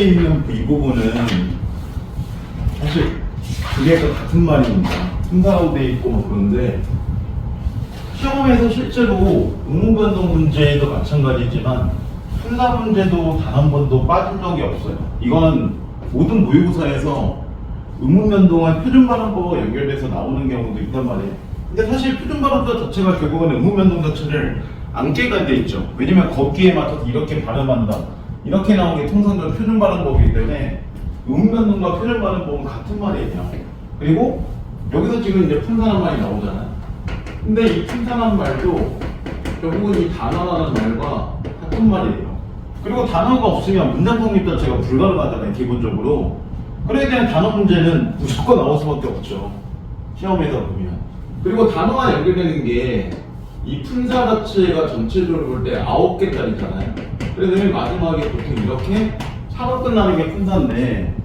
있는 이 부분은 사실 두 개가 같은 말입니다. 품사라고 돼 있고 뭐 그런데 시험에서 실제로 의문변동 문제도 마찬가지지만 품사 문제도 단 한 번도 빠진 적이 없어요. 이거는 모든 모의고사에서 의문변동은 표준발음법과 연결돼서 나오는 경우도 있단 말이에요. 근데 사실 표준발음법 자체가 결국은 의문변동 자체를 안 깨가 돼 있죠. 왜냐면 거기에 맞춰서 이렇게 발음한다. 이렇게 나오는 게 통상적으로 표준발음법이기 때문에 의문변동과 표준발음법은 같은 말이에요. 그리고 여기서 지금 이제 품사란 말이 나오잖아요. 근데 이 품사란 말도 결국은 이 단어라는 말과 같은 말이에요. 그리고 단어가 없으면 문장 성립 자체가 불가능하잖아요, 기본적으로. 그래야 되는 단어 문제는 무조건 나올 수밖에 없죠, 시험에서 보면. 그리고 단어와 연결되는 게 이 품사 자체가 전체적으로 볼 때 9개짜리잖아요. 그래서 맨 마지막에 보통 이렇게 차로 끝나는 게 품사인데,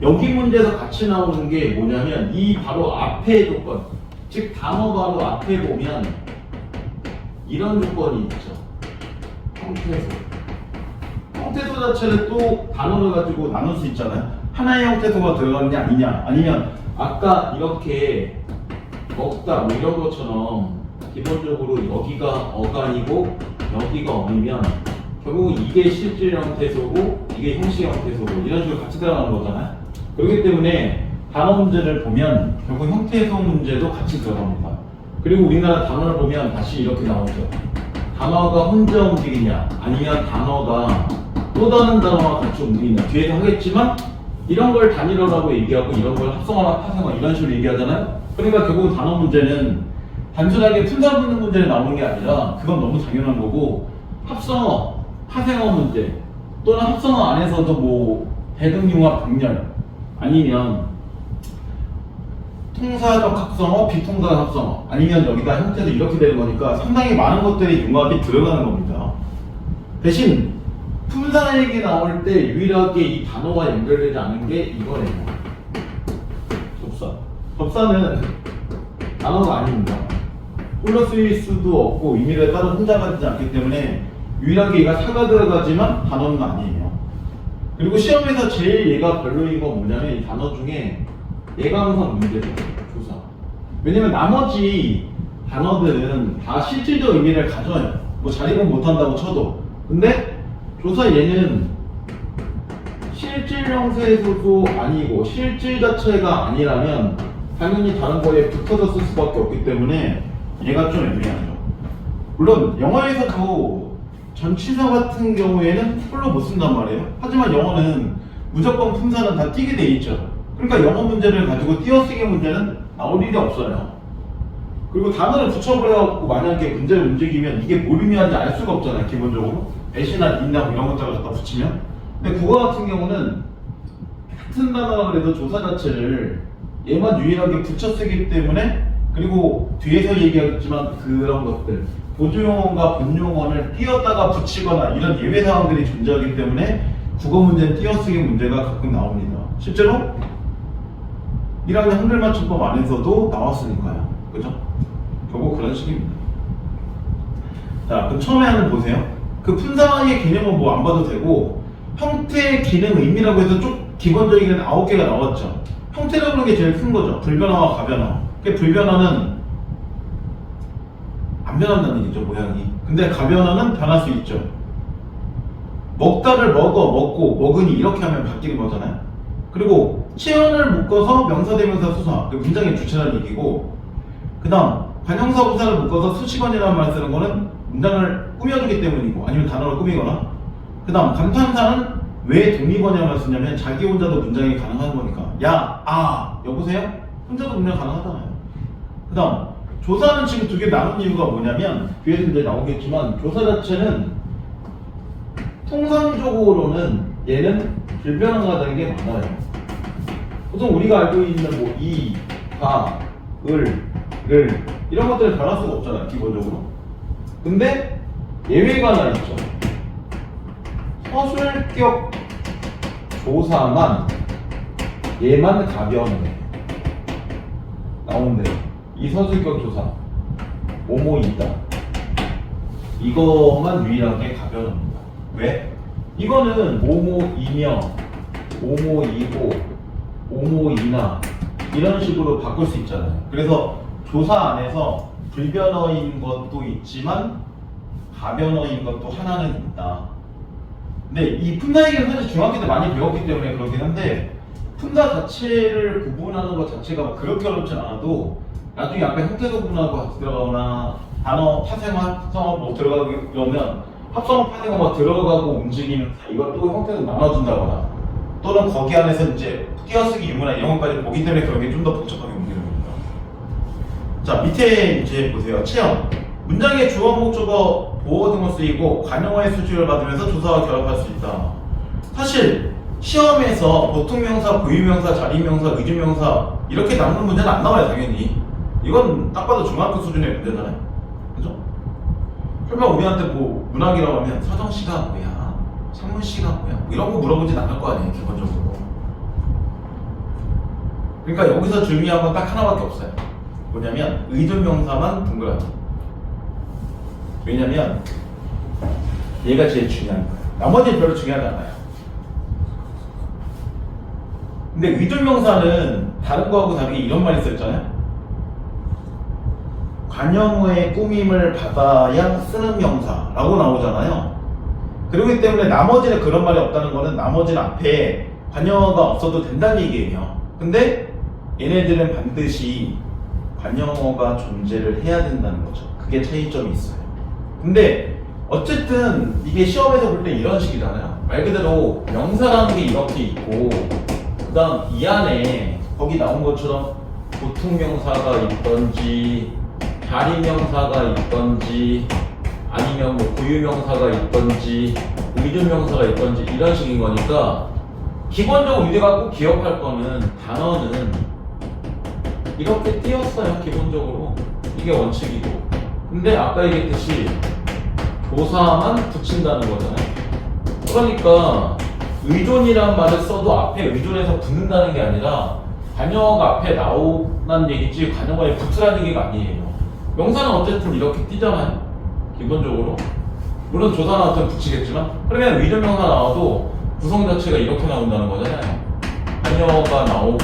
여기 문제에서 같이 나오는 게 뭐냐면 이 바로 앞에 조건, 즉 단어 바로 앞에 보면 이런 조건이 있죠. 형태소. 형태소 자체를 또 단어를 가지고 나눌 수 있잖아요. 하나의 형태소가 들어가느냐 아니냐, 아니면 아까 이렇게 먹다 뭐 이런 것처럼 기본적으로 여기가 어간이고 여기가 어이면 결국은 이게 실질 형태소고 이게 형식 형태소고 이런 식으로 같이 들어가는 거잖아요. 그렇기 때문에 단어 문제를 보면 결국 형태소 문제도 같이 들어갑니다. 그리고 우리나라 단어를 보면 다시 이렇게 나오죠. 단어가 혼자 움직이냐 아니면 단어가 또 다른 단어와 같이 움직이냐, 뒤에서 하겠지만 이런 걸 단일어라고 얘기하고 이런 걸 합성어나 파생어 이런 식으로 얘기하잖아요. 그러니까 결국 단어 문제는 단순하게 품사 붙는 문제를 나오는 게 아니라 그건 너무 당연한 거고, 합성어, 파생어 문제 또는 합성어 안에서도 뭐 대등융합 병렬 아니면 통사적 합성어, 비통사적 합성어 아니면 여기다 형태도 이렇게 되는 거니까 상당히 많은 것들이 융합이 들어가는 겁니다. 대신 품사 얘기 나올 때 유일하게 이 단어와 연결되지 않은 게 이거예요. 접사. 접사는 단어가 아닙니다. 플러스일 수도 없고 의미를 따로 혼자 가지지 않기 때문에 유일하게 얘가 사가 들어가지만 단어는 아니에요. 그리고 시험에서 제일 얘가 별로인 건 뭐냐면 이 단어 중에 얘가 항상 문제죠. 조사. 왜냐면 나머지 단어들은 다 실질적 의미를 가져요. 뭐 자립은 못한다고 쳐도. 근데 조사 얘는 실질 형태소도 아니고 실질 자체가 아니라면 당연히 다른 거에 붙어서 쓸 수밖에 없기 때문에 얘가 좀 애매하죠. 물론 영어에서도 전치사 같은 경우에는 풀로 못 쓴단 말이에요. 하지만 영어는 무조건 품사는 다 띄게 돼 있죠. 그러니까 영어 문제를 가지고 띄어쓰기 문제는 나올 일이 없어요. 그리고 단어를 붙여버려갖고 만약에 문제를 움직이면 이게 뭘 의미하는지 알 수가 없잖아요, 기본적으로. 애시나 있나 뭐 이런 것들을 갖다 붙이면. 근데 국어 같은 경우는 같은 단어라 그래도 조사 자체를 얘만 유일하게 붙여쓰기 때문에, 그리고 뒤에서 얘기하겠지만 그런 것들 보조용어과 본용어를 띄었다가 붙이거나 이런 예외 상황들이 존재하기 때문에 국어 문제는 띄어쓰기 문제가 가끔 나옵니다. 실제로 1학년 한글맞춤법 안에서도 나왔으니까요. 그죠? 결국 그런 식입니다. 자, 그럼 처음에 하는 보세요. 그 품사의 개념은 뭐 안 봐도 되고, 형태, 기능, 의미라고 해서 쭉 기본적인 9개가 나왔죠. 형태라고 하는 게 제일 큰 거죠. 불변화와 가변화. 그 불변화는 안 변한다는 얘기죠, 모양이. 근데 가변화는 변할 수 있죠. 먹다를 먹어, 먹고, 먹으니 이렇게 하면 바뀌는 거잖아요. 그리고 치연을 묶어서 명사대명사 수사, 그 문장의 주체라는 얘기고, 그 다음 관형사 부사를 묶어서 수식원이라는 말 쓰는 거는 문장을 꾸며주기 때문이고, 아니면 단어를 꾸미거나. 그 다음 감탄사는 왜 독립원이라는 말 쓰냐면 자기 혼자도 문장이 가능한 거니까. 야, 아, 여보세요? 혼자도 문장 가능하잖아요. 그 다음 조사는 지금 두 개 나눈 이유가 뭐냐면, 뒤에서 이제 나오겠지만 조사 자체는 통상적으로는 얘는 불변화가 되는 게 많아요. 보통 우리가 알고 있는 뭐 이, 가, 을 이런 것들을 변할 수가 없잖아요, 기본적으로. 근데 예외가 하나 있죠. 서술격 조사만 얘만 가변해 나온대. 이 서술격 조사 뭐뭐 있다, 이거만 유일하게 가변합니다. 왜? 이거는 뭐뭐이며 오모 2고 오모 2나 이런 식으로 바꿀 수 있잖아요. 그래서 조사 안에서 불변어인 것도 있지만 가변어인 것도 하나는 있다. 근데 이 품사 얘기는 사실 중학교 때 많이 배웠기 때문에 그렇긴 한데 품사 자체를 구분하는 것 자체가 막 그렇게 어렵진 않아도 나중에 약간 형태 구분하고 같이 들어가거나 단어 파생어 합성어 뭐 들어가면 합성어 파생어 막 들어가고 움직이면서 이걸 또 형태도 나눠준다거나 또는 거기 안에서 이제 띄어쓰기 유무나 이런 것까지 보기 때문에 그런 게 좀 더 복잡하게 움직이는 겁니다. 자, 밑에 이제 보세요. 체험. 문장의 주어, 목적어, 보어 등을 쓰이고 관용어의 수주를 받으면서 조사와 결합할 수 있다. 사실 시험에서 보통명사, 고유명사, 자리명사, 의주명사 이렇게 나오는 문제는 안 나와요, 당연히. 이건 딱 봐도 중학교 수준의 문제잖아요. 그죠? 설마 우리한테 뭐 문학이라고 하면 서정시가 뭐야? 상문시가 뭐야? 뭐 이런 거 물어보진 않을 거 아니에요, 기본적으로. 그러니까 여기서 중요한 건 딱 하나밖에 없어요. 뭐냐면 의존명사만 동그라미. 왜냐면 얘가 제일 중요한 거예요. 나머지는 별로 중요하지 않아요. 근데 의존명사는 다른 거하고 다르게 이런 말이 있었잖아요. 관용어의 꾸밈을 받아야 쓰는 명사라고 나오잖아요. 그렇기 때문에 나머지는 그런 말이 없다는 거는 나머지는 앞에 관용어가 없어도 된다는 얘기예요. 근데 얘네들은 반드시 관용어가 존재를 해야 된다는 거죠. 그게 차이점이 있어요. 근데 어쨌든 이게 시험에서 볼 때 이런 식이잖아요. 말 그대로 명사라는 게 이렇게 있고 그 다음 이 안에 거기 나온 것처럼 보통명사가 있던지 자리명사가 있던지 아니면 뭐 고유명사가 있던지 의존명사가 있던지 이런 식인 거니까 기본적으로 우리가 꼭 기억할 거는 단어는 이렇게 띄었어요. 기본적으로 이게 원칙이고 근데 아까 얘기했듯이 조사만 붙인다는 거잖아요. 그러니까 의존이란 말을 써도 앞에 의존해서 붙는다는 게 아니라 관용어가 앞에 나오는 얘기지 관용어에 붙으라는 얘기가 아니에요. 명사는 어쨌든 이렇게 띄잖아요. 기본적으로 물론 조사 나왔으면 붙이겠지만 그러면 의존명사 나와도 구성 자체가 이렇게 나온다는 거잖아요. 관용어가 나오고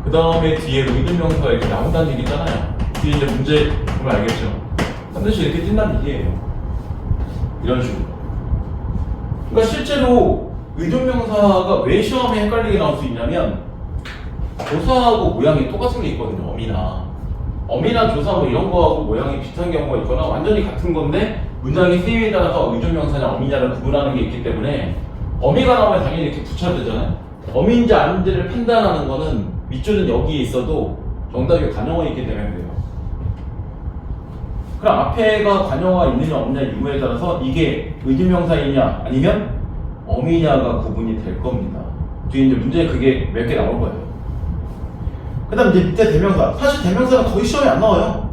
그 다음에 뒤에 의존명사가 이렇게 나온다는 얘기잖아요. 뒤에 이제 문제 보면 알겠죠. 반드시 이렇게 띈다는 얘기예요. 이런 식으로. 그러니까 실제로 의존명사가 왜 시험에 헷갈리게 나올 수 있냐면 조사하고 모양이 똑같은 게 있거든요. 어미나 조사 뭐 이런 거하고 모양이 비슷한 경우가 있거나 완전히 같은 건데 문장의 쓰임에 따라서 의존명사냐 어미냐를 구분하는 게 있기 때문에 어미가 나오면 당연히 이렇게 붙여야 되잖아요. 어미인지 아닌지를 판단하는 거는 밑줄은 여기에 있어도 정답이 관용어에 있기 때문에 그래요. 그럼 앞에가 관용어가 있느냐 없느냐 유무에 따라서 이게 의존명사이냐 아니면 어미냐가 구분이 될 겁니다. 뒤에 이제 문제에 그게 몇 개 나올 거예요. 그 다음 이제 밑에 대명사. 사실 대명사는 거의 시험에 안 나와요.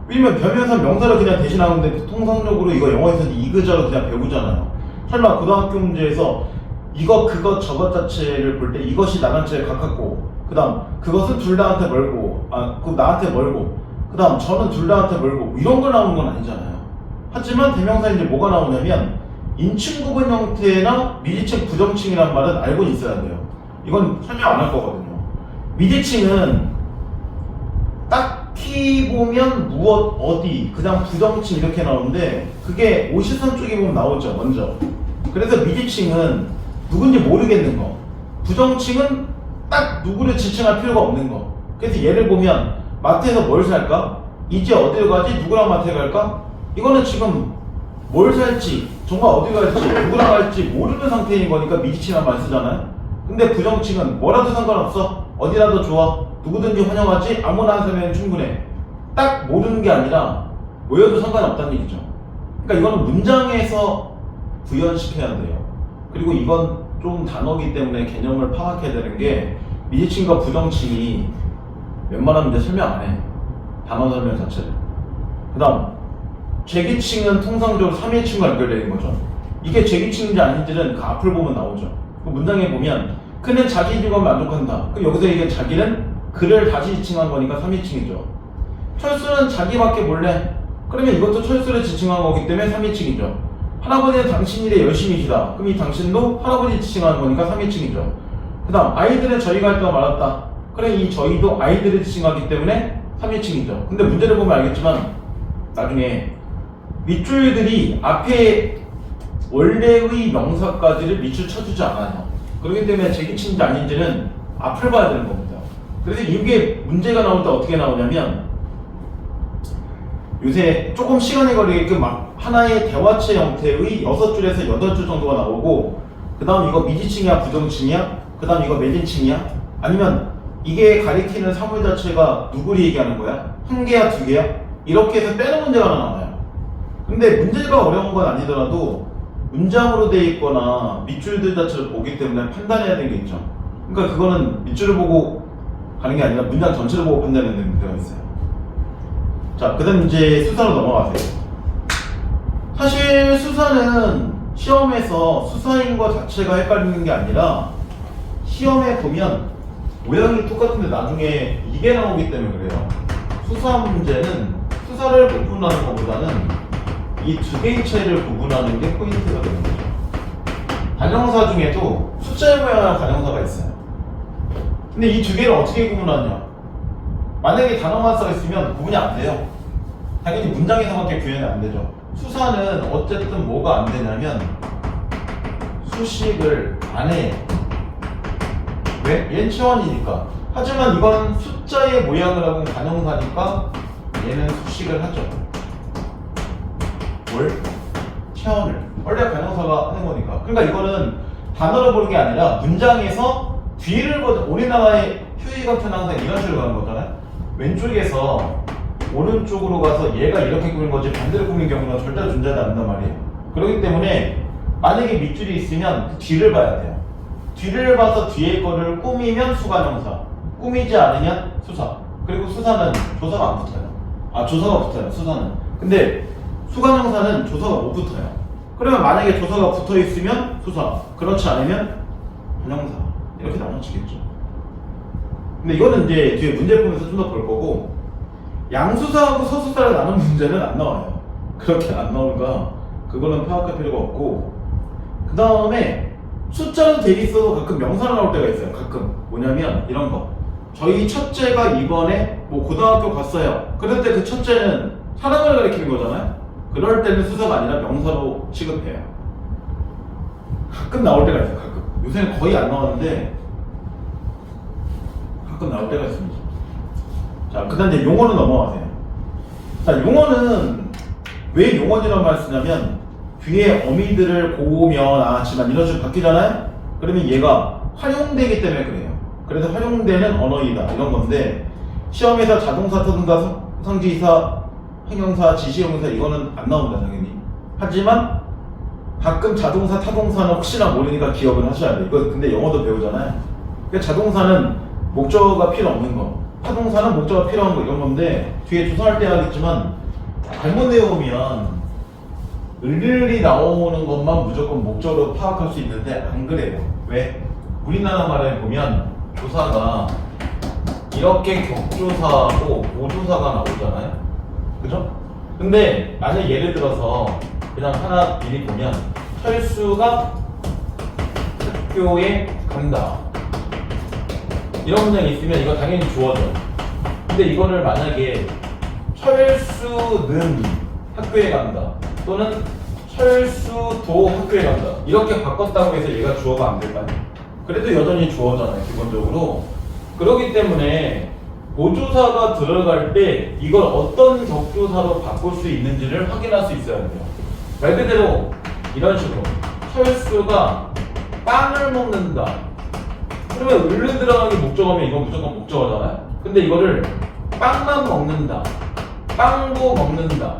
왜냐면 변명사 명사를 그냥 대신하는데 통상적으로 이거 영어에서는 이그저로 그냥 배우잖아요. 설마 고등학교 문제에서 이거 그것 저것 자체를 볼 때 이것이 나한테 가깝고 그 다음 그것은 둘 다한테 멀고 그 나한테 멀고 그 다음 저는 둘 다한테 멀고 이런 걸 나오는 건 아니잖아요. 하지만 대명사에 이제 뭐가 나오냐면 인칭 구분 형태나 미지칭 부정칭이란 말은 알고 있어야 돼요. 이건 설명 안 할 거거든요. 미지칭은 딱히 보면 무엇, 어디, 그냥 부정칭 이렇게 나오는데 그게 오시선 쪽에 보면 나오죠, 먼저. 그래서 미지칭은 누군지 모르겠는 거. 부정칭은 딱 누구를 지칭할 필요가 없는 거. 그래서 예를 보면 마트에서 뭘 살까? 이제 어디로 가지? 누구랑 마트에 갈까? 이거는 지금 뭘 살지, 정말 어디 갈지, 누구랑 갈지 모르는 상태인 거니까 미지칭이란 말 쓰잖아요. 근데 부정칭은 뭐라도 상관없어. 어디라도 좋아. 누구든지 환영하지. 아무나 한 사람이면 충분해. 딱 모르는 게 아니라 모여도 상관없다는 얘기죠. 그러니까 이거는 문장에서 구현시켜야 돼요. 그리고 이건 좀 단어기 때문에 개념을 파악해야 되는 게 미지칭과 부정칭이 웬만하면 이제 설명 안 해. 단어 설명 자체를. 그 다음 제기칭은 통상적으로 3인칭과 연결되는 거죠. 이게 제기칭인지 아닌지는 그 앞을 보면 나오죠. 그 문장에 보면 그는 자기 인격만 만족한다. 그럼 여기서 이게 자기는 그를 다시 지칭한 거니까 3인칭이죠. 철수는 자기밖에 몰래. 그러면 이것도 철수를 지칭한 거기 때문에 3인칭이죠. 할아버지는 당신 일에 열심히시다. 그럼 이 당신도 할아버지 지칭하는 거니까 3인칭이죠. 그 다음 아이들은 저희가 할 때가 많았다. 그래 이 저희도 아이들을 지칭하기 때문에 3인칭이죠. 근데 문제를 보면 알겠지만 나중에 밑줄들이 앞에 원래의 명사까지를 밑줄 쳐주지 않아요. 그렇기 때문에 제기칭인지 아닌지는 앞을 봐야 되는 겁니다. 그래서 이게 문제가 나올 때 어떻게 나오냐면 요새 조금 시간이 걸리게끔 막 하나의 대화체 형태의 6줄에서 8줄 정도가 나오고 그 다음 이거 미지칭이야 부정칭이야? 그 다음 이거 매진칭이야? 아니면 이게 가리키는 사물 자체가 누구를 얘기하는 거야? 한 개야 두 개야? 이렇게 해서 빼는 문제가 하나 나와요. 근데 문제가 어려운 건 아니더라도 문장으로 돼 있거나 밑줄들 자체를 보기 때문에 판단해야 되는 게 있죠. 그러니까 그거는 밑줄을 보고 가는 게 아니라 문장 전체를 보고 판단해야 되는 문제가 있어요. 자, 그 다음 이제 수사로 넘어가세요. 사실 수사는 시험에서 수사인 것 자체가 헷갈리는 게 아니라 시험에 보면 모양이 똑같은데 나중에 이게 나오기 때문에 그래요. 수사 문제는 수사를 구분하는 것보다는 이 두 개의 차이를 구분하는 게 포인트가 되는 거죠. 관형사 중에도 숫자의 모양을 관형사가 있어요. 근데 이 두 개를 어떻게 구분하냐? 만약에 단어만 써 있으면 구분이 안 돼요. 당연히 문장에서밖에 구현이 안 되죠. 수사는 어쨌든 뭐가 안 되냐면 수식을 안 해. 왜? 얘는 체원이니까. 하지만 이건 숫자의 모양을 하고 관형사니까 얘는 수식을 하죠. 뭘? 체원을. 원래 관형사가 하는 거니까. 그러니까 이거는 단어로 보는 게 아니라 문장에서 뒤를 보자. 우리나라의 휴의관편 항상 이런 식으로 가는 거잖아요. 왼쪽에서 오른쪽으로 가서 얘가 이렇게 꾸민 거지 반대로 꾸민 경우는 절대 존재하지 않는단 말이에요. 그렇기 때문에 만약에 밑줄이 있으면 그 뒤를 봐야 돼요. 뒤를 봐서 뒤에 거를 꾸미면 수관형사, 꾸미지 않으면 수사. 그리고 수사는 조사가 안 붙어요. 아, 조사가 붙어요. 수사는. 근데 수관형사는 조사가 못 붙어요. 그러면 만약에 조사가 붙어 있으면 수사, 그렇지 않으면 관형사. 이렇게 나눠지겠죠. 근데 이거는 이제 뒤에 문제 보면서 좀 더 볼 거고, 양수사하고 서수사를 나눈 문제는 안 나와요. 그렇게 안 나오니까 그거는 파악할 필요가 없고, 그 다음에 숫자로 돼 있어도 가끔 명사로 나올 때가 있어요. 가끔 뭐냐면 이런 거. 저희 첫째가 이번에 뭐 고등학교 갔어요. 그럴 때 그 첫째는 사람을 가리키는 거잖아요. 그럴 때는 수사가 아니라 명사로 취급해요. 가끔 나올 때가 있어요. 가끔. 요새는 거의 안 나오는데 가끔 나올 때가 있습니다. 자, 그 다음 이제 용어로 넘어가세요. 자, 용어는 왜 용어라는 말을 쓰냐면 뒤에 어미들을 고면 아지만 이런 식으로 바뀌잖아요? 그러면 얘가 활용되기 때문에 그래요. 그래서 활용되는 언어이다 이런 건데 시험에서 자동사, 타동사, 상지사, 형용사, 지시형용사 이거는 안 나옵니다 당연히. 하지만 가끔 자동사, 타동사는 혹시나 모르니까 기억을 하셔야 돼요. 이거 근데 영어도 배우잖아요. 그러니까 자동사는 목적어가 필요 없는 거, 타동사는 목적어가 필요한 거 이런 건데 뒤에 조사할 때 하겠지만 잘못 외우면 을을이 나오는 것만 무조건 목적으로 파악할 수 있는데 안 그래요. 왜? 우리나라 말에 보면 조사가 이렇게 격조사하고 보조사가 나오잖아요. 그죠? 근데 만약 예를 들어서 그냥 하나 미리 보면 철수가 학교에 간다 이런 문장이 있으면 이거 당연히 주어져. 근데 이거를 만약에 철수는 학교에 간다 또는 철수도 학교에 간다 이렇게 바꿨다고 해서 얘가 주어가 안 될까요? 그래도 여전히 주어잖아요 기본적으로. 그렇기 때문에 보조사가 들어갈 때 이걸 어떤 격조사로 바꿀 수 있는지를 확인할 수 있어야 돼요. 말 그대로 이런 식으로 철수가 빵을 먹는다 그러면 을른 들어가는 게 목적어면 이건 무조건 목적어잖아요. 근데 이거를 빵만 먹는다, 빵도 먹는다,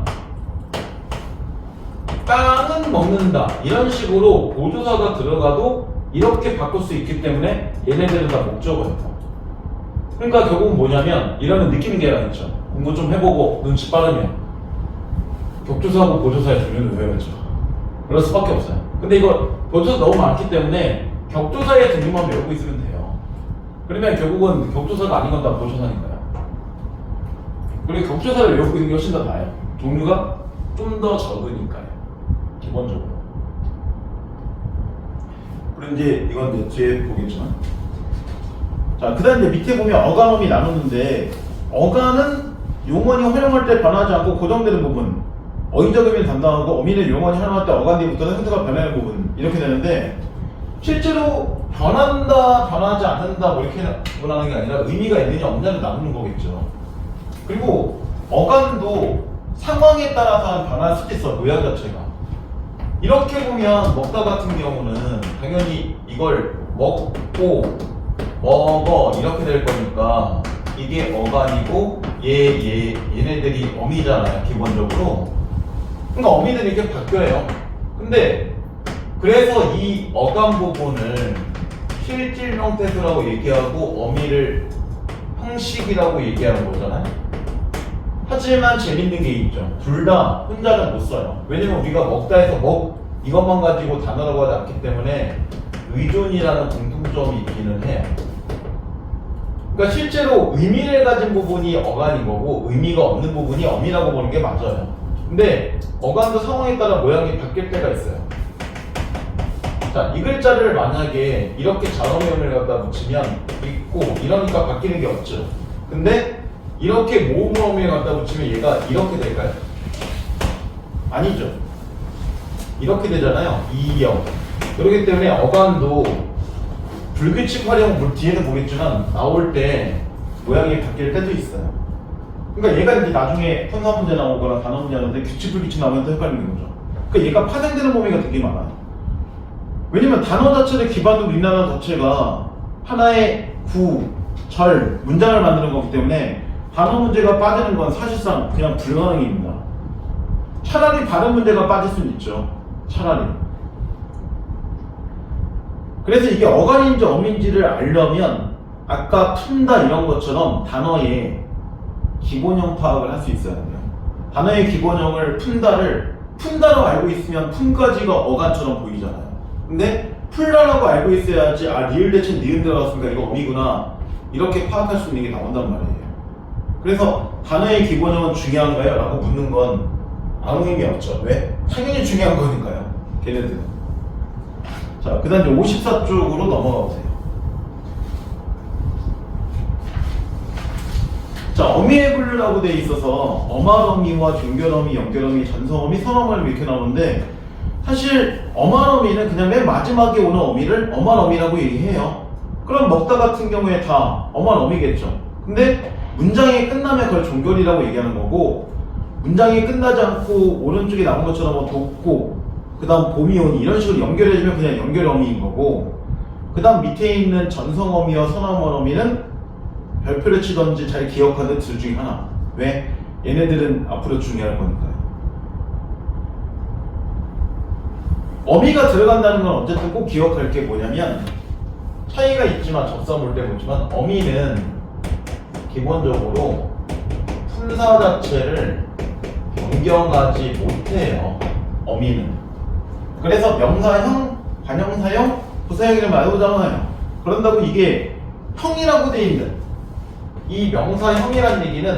빵은 먹는다 이런 식으로 보조사가 들어가도 이렇게 바꿀 수 있기 때문에 얘네들은 다 목적어예요. 그러니까 결국은 뭐냐면 이러면 느끼는 게 하나 있죠. 공부 좀 해보고 눈치 빠르면 격조사하고 보조사의 종류를 외워야죠. 그럴 수밖에 없어요. 근데 이거 보조사 너무 많기 때문에 격조사의 종류만 외우고 있으면 돼요. 그러면 결국은 격조사가 아닌 건 다 보조사니까요. 그리고 격조사를 외우고 있는 게 훨씬 더 나아요. 종류가 좀 더 적으니까요. 기본적으로. 그럼 이제 이건 이제 뒤에 보겠지만. 자, 그 다음 이제 밑에 보면 어간어미 나누는데, 어간은 용언이 활용할 때 변하지 않고 고정되는 부분, 어휘적 의미를 담당하고 어미는 용언이 활용할 때 어간 뒤부터는 형태가 변하는 부분, 이렇게 되는데, 실제로 변한다, 변하지 않는다, 뭐 이렇게 구분하는 게 아니라 의미가 있느냐 없느냐를 나누는 거겠죠. 그리고 어간도 상황에 따라서 변할 수도 있어, 모양 자체가. 이렇게 보면 먹다 같은 경우는 당연히 이걸 먹고 먹어 이렇게 될 거니까 이게 어간이고 얘네들이 어미잖아요, 기본적으로. 그러니까 어미들이 이렇게 바뀌어요. 근데 그래서 이 어간 부분을 실질 명태수라고 얘기하고 어미를 형식이라고 얘기하는 거잖아요. 하지만 재밌는 게 있죠. 둘 다 혼자는 못 써요. 왜냐면 우리가 먹다 해서 이것만 가지고 단어라고 하지 않기 때문에 의존이라는 공통점이 있기는 해요. 그러니까 실제로 의미를 가진 부분이 어간인 거고 의미가 없는 부분이 어미라고 보는 게 맞아요. 근데 어간도 상황에 따라 모양이 바뀔 때가 있어요. 자, 이 글자를 만약에 이렇게 자동형을 갖다 붙이면 있고 이러니까 바뀌는 게 없죠. 근데 이렇게 모음어미를 갖다 붙이면 얘가 이렇게 될까요? 아니죠. 이렇게 되잖아요. 이형. 그렇기 때문에 어간도 불규칙 활용, 물 뒤에도 보겠지만 나올 때 모양이 바뀔 때도 있어요. 그러니까 얘가 이제 나중에 편사 문제 나오거나 단어 문제 나오는데 규칙 불규칙 나오면 더 헷갈리는 거죠. 그러니까 얘가 파생되는 범위가 되게 많아요. 왜냐면 단어 자체를 기반으로 우리나라 자체가 하나의 구, 절, 문장을 만드는 거기 때문에 단어 문제가 빠지는 건 사실상 그냥 불가능입니다. 차라리 발음 문제가 빠질 수는 있죠. 차라리. 그래서 이게 어간인지 어민지를 알려면 아까 푼다 이런 것처럼 단어의 기본형 파악을 할 수 있어야 돼요. 단어의 기본형을 푼다로 알고 있으면 푼까지가 어간처럼 보이잖아요. 근데 풀라라고 알고 있어야지 리을 대체 니은 들어갔으니까 이거 어미구나 이렇게 파악할 수 있는 게 나온단 말이에요. 그래서 단어의 기본형은 중요한가요? 라고 묻는 건 아무 의미 없죠. 왜? 당연히 중요한 거니까요. 걔네들은. 자, 그 다음 이제 54쪽으로 넘어가 보세요. 자, 어미의 분류라고 돼 있어서 어말어미와 종결어미, 연결어미, 전성어미, 선어말 이렇게 나오는데 사실 어말어미는 그냥 맨 마지막에 오는 어미를 어말어미라고 얘기해요. 그럼 먹다 같은 경우에 다 어말어미겠죠. 근데 문장이 끝나면 그걸 종결이라고 얘기하는 거고 문장이 끝나지 않고 오른쪽에 나온 것처럼 뭐 돕고 그 다음 봄이 오니 이런 식으로 연결해주면 그냥 연결어미인 거고 그 다음 밑에 있는 전성어미와 선어말어미는 별표를 치던지 잘 기억하는 둘 중에 하나. 왜? 얘네들은 앞으로 중요할 거니까요. 어미가 들어간다는 건 어쨌든 꼭 기억할 게 뭐냐면 차이가 있지만 접사 볼 때 보지만 어미는 기본적으로 품사 자체를 변경하지 못해요. 어미는. 그래서 명사형, 관형사형, 부사형이를 말해보잖아요. 그런다고 이게 형이라고 돼 있는 이 명사형이라는 얘기는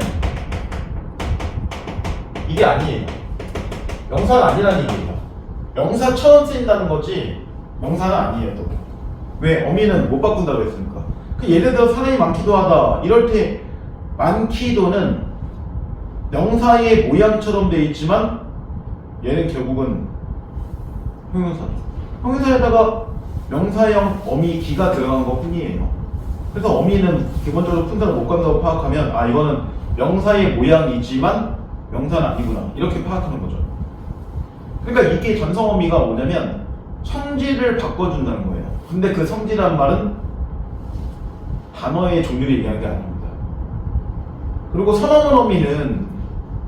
이게 아니에요. 명사가 아니라는 얘기예요. 명사처럼 쓰인다는 거지 명사는 아니에요. 또. 왜? 어미는 못 바꾼다고 했습니까? 예를 들어 사람이 많기도 하다 이럴 때 많기도는 명사의 모양처럼 돼 있지만 얘는 결국은 형용사죠. 형용사에다가 명사형 어미 기가 들어간 것 뿐이에요. 그래서 어미는 기본적으로 푼다고 못 간다고 파악하면 이거는 명사의 모양이지만 명사는 아니구나 이렇게 파악하는 거죠. 그러니까 이게 전성어미가 뭐냐면 성질을 바꿔준다는 거예요. 근데 그 성질이라는 말은 단어의 종류를 얘기하는 게 아닙니다. 그리고 선어문어미는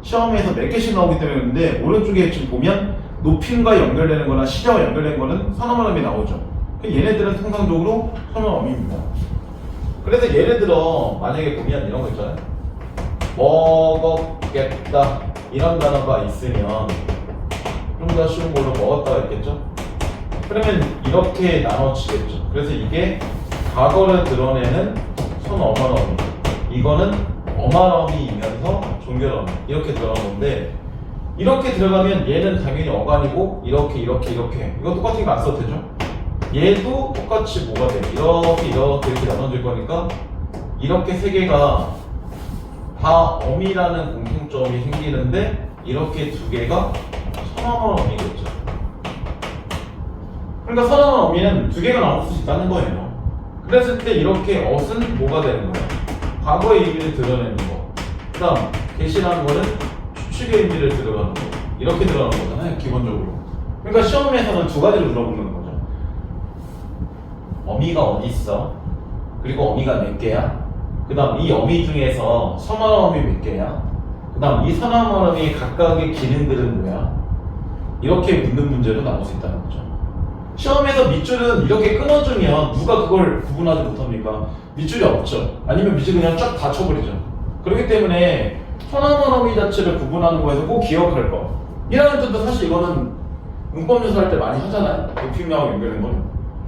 시험에서 몇 개씩 나오기 때문에 그런데 오른쪽에 지금 보면 높임과 연결되는 거나 시제와 연결된 거는 선어문어미 나오죠. 얘네들은 통상적으로 선어문어미입니다. 그래서 예를 들어 만약에 보면 이런 거 있잖아요. 먹었겠다 이런 단어가 있으면 좀 더 쉬운 걸로 먹었다가 있겠죠? 그러면 이렇게 나눠지겠죠. 그래서 이게 과거를 드러내는 선어말어미, 이거는 어말어미이면서 종결어미 이렇게 들어간 건데 이렇게 들어가면 얘는 당연히 어간이고 이렇게 이것도 똑같은 거 안 써도 되죠? 얘도 똑같이 뭐가 돼? 이렇게 나눠질 거니까 이렇게 세 개가 다 어미라는 공통점이 생기는데 이렇게 두 개가 선화원 어미겠죠. 그러니까 선화원 어미는 두 개가 나올 수 있다는 거예요. 그랬을 때 이렇게 엇은 뭐가 되는 거예요? 과거의 의미를 드러내는 거. 그 다음 계시라는 거는 추측의 의미를 드러내는 거. 이렇게 들어가는 거잖아요, 기본적으로. 그러니까 시험에서는 두 가지로 물어보는 거죠. 어미가 어디 있어? 그리고 어미가 몇 개야? 그 다음 이 어미 중에서 선화원 어미 몇 개야? 그 다음 이 선화원 어미의 각각의 기능들은 뭐야? 이렇게 묻는 문제로 나올 수 있다는 거죠. 시험에서 밑줄은 이렇게 끊어주면 누가 그걸 구분하지 못합니까? 밑줄이 없죠. 아니면 밑줄 그냥 쫙 닫혀버리죠. 그렇기 때문에 선화원 어미 자체를 구분하는 거에서 꼭 기억할 거. 1학년 때도 사실 이거는 문법 연습할 때 많이 하잖아요. 높임하고 연결된 거는.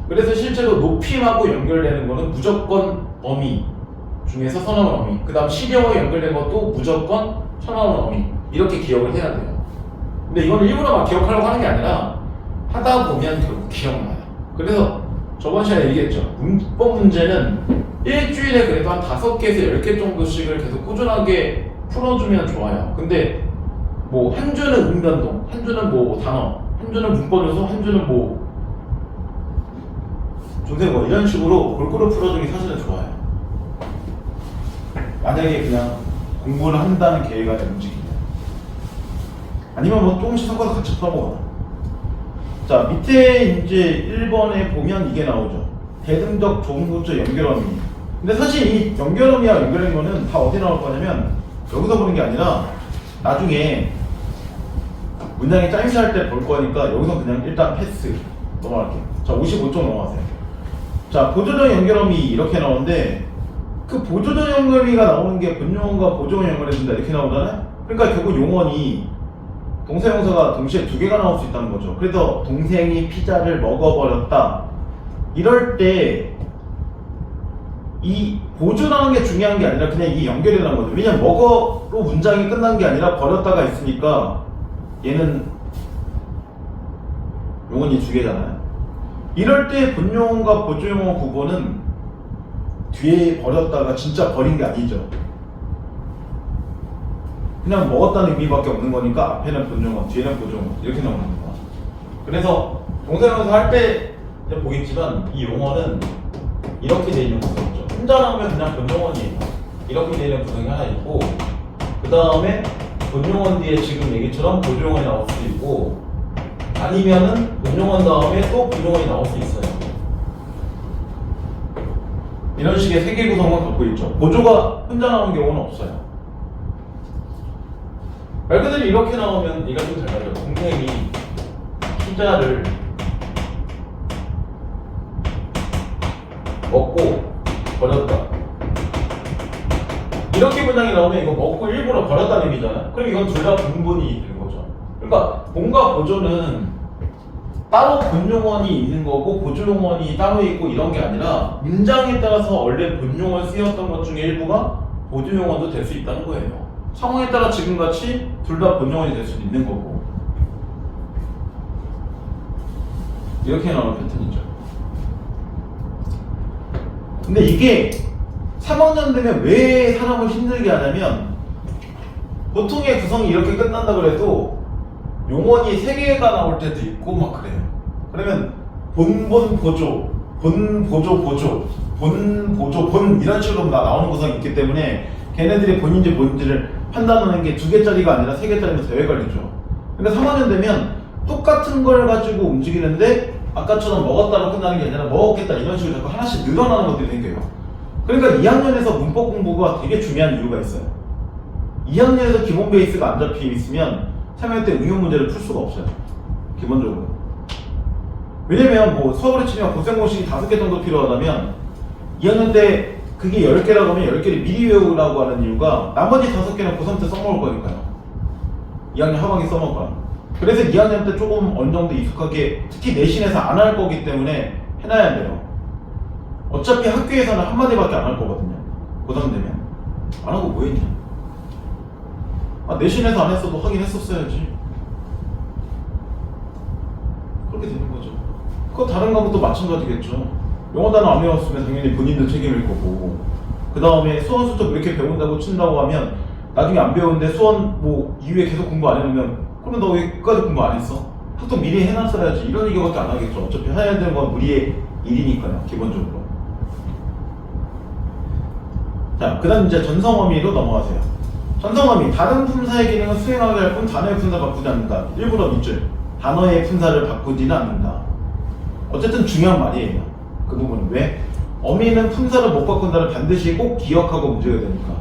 그래서 실제로 높임하고 연결되는 거는 무조건 어미 중에서 선화원 어미. 그 다음 시경하고 연결된 것도 무조건 선화원 어미. 이렇게 기억을 해야 돼요. 근데 이거는 일부러 막 기억하려고 하는 게 아니라 하다 보면 결국 기억나요. 그래서 저번 시간에 얘기했죠. 문법 문제는 일주일에 그래도 한 5개에서 10개 정도씩을 계속 꾸준하게 풀어주면 좋아요. 근데 뭐 한 주는 음변동, 한 주는 뭐 단어, 한 주는 문법 요소, 한 주는 뭐 중세고 이런 식으로 골고루 풀어주는 게 사실은 좋아요. 만약에 그냥 공부를 한다는 계획 안에 움직이면 아니면 뭐 조금씩 섞어서 같이 풀어보거나. 자, 밑에 이제 1번에 보면 이게 나오죠. 대등적 조문구조 연결어미. 근데 사실 이 연결어미와 연결된 거는 다 어디 나올 거냐면 여기서 보는 게 아니라 나중에 문장에 짜임새 할 때 볼 거니까 여기서 그냥 일단 패스 넘어갈게요. 자, 55쪽 넘어가세요. 자, 보조적 연결어미 이렇게 나오는데 그 보조적 연결어미가 나오는 게 본용어가 보조적 연결해준다 이렇게 나오잖아요. 그러니까 결국 용언이 동사 형사가 동시에 두 개가 나올 수 있다는 거죠. 그래서 동생이 피자를 먹어버렸다. 이럴 때 이 보조라는 게 중요한 게 아니라 그냥 이 연결이라는 거죠. 왜냐면 먹어로 문장이 끝난 게 아니라 버렸다가 있으니까 얘는 용언이 두 개잖아요. 이럴 때 본용어과 보조용어 구분은 뒤에 버렸다가 진짜 버린 게 아니죠. 그냥 먹었다는 의미밖에 없는 거니까 앞에는 본용어, 뒤에는 보조용어 이렇게 나오는 거야. 그래서 동사형사 할 때 보겠지만 이 용어는 이렇게 돼 있는 구성이죠. 혼자 나오면 그냥 본용어니에요. 이렇게 돼 있는 구성이 하나 있고 그 다음에 본용어 뒤에 지금 얘기처럼 보조용어이 나올 수도 있고 아니면은 본용어 다음에 또 본용어이 나올 수 있어요. 이런 식의 세 개 구성만 갖고 있죠. 보조가 혼자 나오는 경우는 없어요. 말 그대로 이렇게 나오면 얘가 좀 달라져요. 동생이 피자를 먹고 버렸다. 이렇게 문장이 나오면 이거 먹고 일부러 버렸다는 의미잖아요. 그럼 이건 둘 다 분본이 되는 거죠. 그러니까 본과 보조는 따로 본용어이 있는 거고 보조용어이 따로 있고 이런 게 아니라 문장에 따라서 원래 본용어 쓰였던 것 중에 일부가 보조용어도 될 수 있다는 거예요. 상황에 따라 지금같이 둘 다 본용어이 될 수 있는 거고 이렇게 나오는 패턴이죠. 근데 이게 3학년 되면 왜 사람을 힘들게 하냐면 보통의 구성이 이렇게 끝난다 그래도 용언이 3개가 나올 때도 있고 막 그래요. 그러면 본 보조, 본 보조 보조, 본 보조 본 이런 식으로 나오는 구성이 있기 때문에 걔네들이 본인지 본인지를 판단하는 게 2개짜리가 아니라 3개짜리면 더 헷갈리죠. 그러니까 3학년 되면 똑같은 걸 가지고 움직이는데 아까처럼 먹었다로 끝나는 게 아니라 먹었겠다 이런 식으로 자꾸 하나씩 늘어나는 것들이 생겨요. 그러니까 2학년에서 문법 공부가 되게 중요한 이유가 있어요. 2학년에서 기본 베이스가 안 잡혀 있으면 3학년 때 응용 문제를 풀 수가 없어요. 기본적으로. 왜냐면 뭐 수학으로 치면 고생공식이 5개 정도 필요하다면 2학년 때 그게 10개라고 하면 10개를 미리 외우라고 하는 이유가 나머지 5개는 고3 때 써먹을 거니까요. 2학년 하반기 써먹을 거야. 그래서 2학년 때 조금 어느 정도 익숙하게 특히 내신에서 안 할 거기 때문에 해놔야 돼요. 어차피 학교에서는 한마디밖에 안 할 거거든요. 고3 되면. 안 하고 뭐 했냐? 아, 내신에서 안 했어도 하긴 했었어야지. 그렇게 되는 거죠. 그거 다른 과목도 마찬가지겠죠. 영어 단어 안 외웠으면 당연히 본인도 책임일 거고, 그 다음에 수원 수법 이렇게 배운다고 친다고 하면 나중에 안 배우는데 수원 뭐 이후에 계속 공부 안 해놓으면 그럼 너 왜 끝까지 공부 안 했어? 학도 미리 해놨어야지, 이런 얘기밖에 안 하겠죠. 어차피 해야 되는 건 우리의 일이니까요, 기본적으로. 자, 그 다음 이제 전성어미로 넘어가세요. 전성어미, 다른 품사의 기능은 수행하게 할 뿐 단어의 품사 바꾸지 않는다. 일부러 밑줄, 단어의 품사를 바꾸지는 않는다. 어쨌든 중요한 말이에요, 그 부분은. 왜? 어미는 품사를 못 바꾼다를 반드시 꼭 기억하고 문제가 되니까.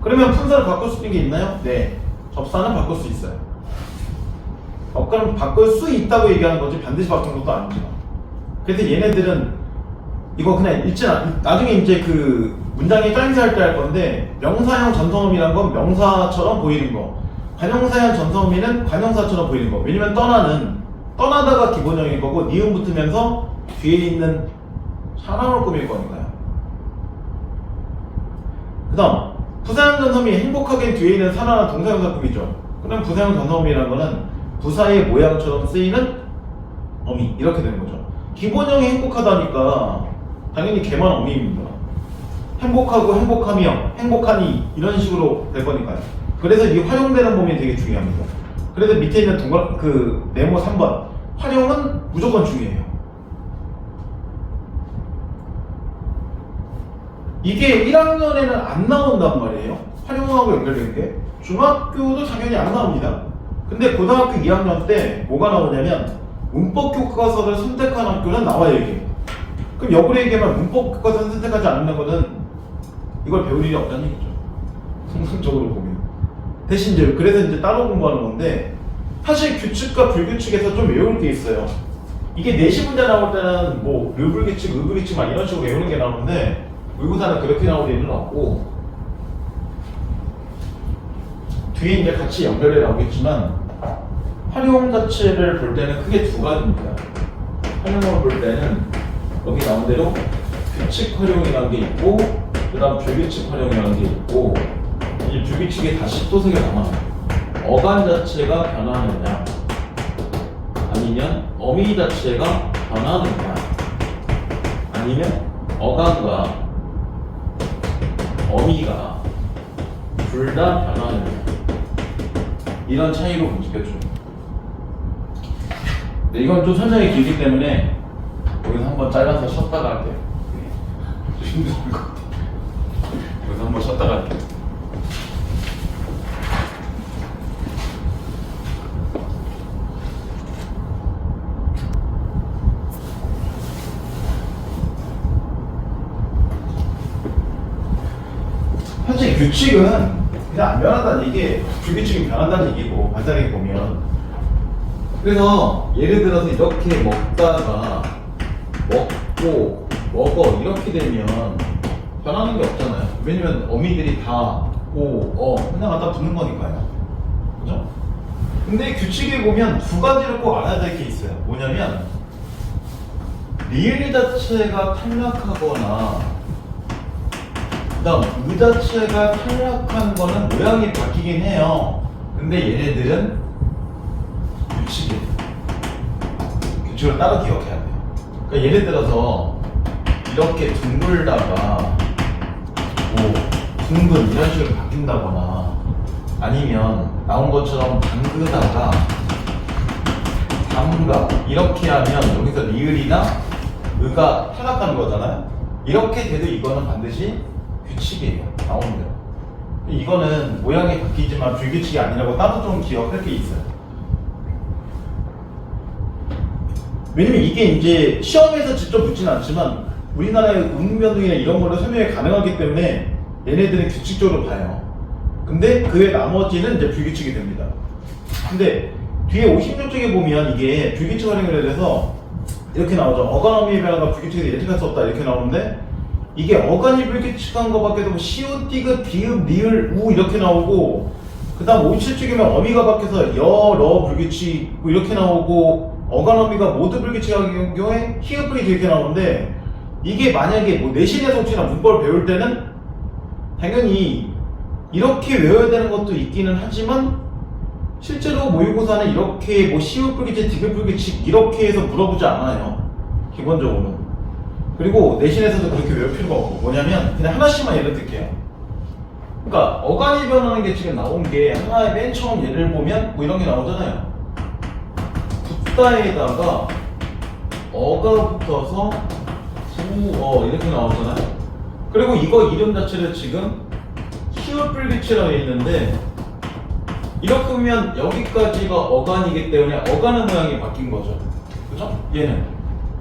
그러면 품사를 바꿀 수 있는 게 있나요? 네, 접사는 바꿀 수 있어요. 그럼 바꿀 수 있다고 얘기하는 거지 반드시 바꾼 것도 아니죠. 그래서 얘네들은 이거 그냥 읽지 나중에 이제 그 문장이 짜임새 할 때 할 건데, 명사형 전성어미란 건 명사처럼 보이는 거, 관형사형 전성어미는 관형사처럼 보이는 거. 왜냐면 떠나다가 기본형인 거고, 니은 붙으면서 뒤에 있는 사람을 꾸밀 거니까요. 그 다음 부사형 전성어미, 행복하게 뒤에 있는 사람은 동사형사 꾸미죠. 그럼 부사형 전성어미라는 거는 부사의 모양처럼 쓰이는 어미, 이렇게 되는 거죠. 기본형이 행복하다니까 당연히 걔만 어미입니다. 행복하고 행복하며 행복하니 이런 식으로 될 거니까요. 그래서 이 활용되는 범위 되게 중요합니다. 그래서 밑에 있는 그 네모 3번 활용은 무조건 중요해요. 이게 1학년에는 안 나온단 말이에요. 활용하고 연결된 게. 중학교도 당연히 안 나옵니다. 근데 고등학교 2학년 때 뭐가 나오냐면 문법 교과서를 선택한 학교는 나와요, 이게. 그럼 역으로 얘기하면 문법 교과서를 선택하지 않는 거는 이걸 배울 일이 없다는 얘기죠, 성성적으로 보면. 대신 그래서 이제 따로 공부하는 건데, 사실 규칙과 불규칙에서 좀 외울 게 있어요. 이게 내시 문제 나올 때는 뭐 르불규칙, 의불규칙 막 이런 식으로 외우는 게 나오는데, 모의고사는 그렇게 나올 일은 없고, 뒤에 이제 같이 연결해 나오겠지만, 활용 자체를 볼 때는 크게 두 가지입니다. 활용을 볼 때는 여기 나온 대로 규칙 활용이라는 게 있고, 그 다음 불규칙 활용이라는 게 있고, 이 불규칙이 다시 또 세개 남아요. 어간 자체가 변하느냐, 아니면 어미 자체가 변하느냐, 아니면 어간과 어미가 둘 다 변하느냐, 이런 차이로 분석해줘요. 네, 이건 좀 설명이 길기 때문에 여기서 한번 잘라서 쉬었다가 할게요. 좀 힘들 것 같아요. 여기서 한번 쉬었다가 할게요. 사실 규칙은 그냥 안 변한다는 얘기, 불규칙이 변한다는 얘기고, 간단하게 보면. 그래서 예를 들어서 이렇게 먹다가 먹어 이렇게 되면 변하는 게 없잖아요. 왜냐면 어미들이 다 그냥 갖다 붙는 거니까요. 그죠? 근데 규칙에 보면 두 가지를 꼭 알아야 될 게 있어요. 뭐냐면 리을 자체가 탈락하거나, 그 다음 의 자체가 탈락한 거는 모양이 바뀌긴 해요. 근데 얘네들은 규칙을 따로 기억해야 돼요. 그러니까 예를 들어서 이렇게 둥글다가 뭐 둥근 이런 식으로 바뀐다거나, 아니면 나온 것처럼 담그다가 담가 이렇게 하면 여기서 리을이나 의가 탈락하는 거잖아요. 이렇게 돼도 이거는 반드시 규칙이에요, 나오는 대로. 이거는 모양이 바뀌지만 불규칙이 아니라고 따로 좀 기억할 게 있어요. 왜냐면 이게 이제 시험에서 직접 묻지는 않지만 우리나라의 음변동이나 이런 걸로 설명이 가능하기 때문에 얘네들은 규칙적으로 봐요. 근데 그 외 나머지는 이제 불규칙이 됩니다. 근데 뒤에 56쪽에 보면 이게 불규칙 활용을 해서 이렇게 나오죠. 어간어미의 변화가 불규칙에 예측할 수 없다, 이렇게 나오는데, 이게 어간이 불규칙한 것밖에 도 시옷, 디귿, 비읍, 리을, 우 이렇게 나오고, 그 다음 57쪽이면 어미가 바뀌어서 여, 러 불규칙 이렇게 나오고, 어간어미가 모두 불규칙한 경우에 히읗 불규칙 이렇게 나오는데, 이게 만약에 뭐 내신의 성취나 문법을 배울 때는 당연히 이렇게 외워야 되는 것도 있기는 하지만, 실제로 모의고사는 이렇게 뭐 시옷 불규칙, 디귿 불규칙 이렇게 해서 물어보지 않아요. 기본적으로. 그리고 내신에서도 그렇게 외울 필요가 없고 뭐냐면 그냥 하나씩만 예를 들게요. 그러니까 어간이 변하는 게 지금 나온 게 하나의 맨 처음 예를 보면 뭐 이런 게 나오잖아요. 붓다에다가 어가 붙어서 부어 이렇게 나오잖아요. 그리고 이거 이름 자체를 지금 히읗불규칙이라고 있는데 이렇게 보면 여기까지가 어간이기 때문에 어간의 모양이 바뀐 거죠. 그죠? 얘는.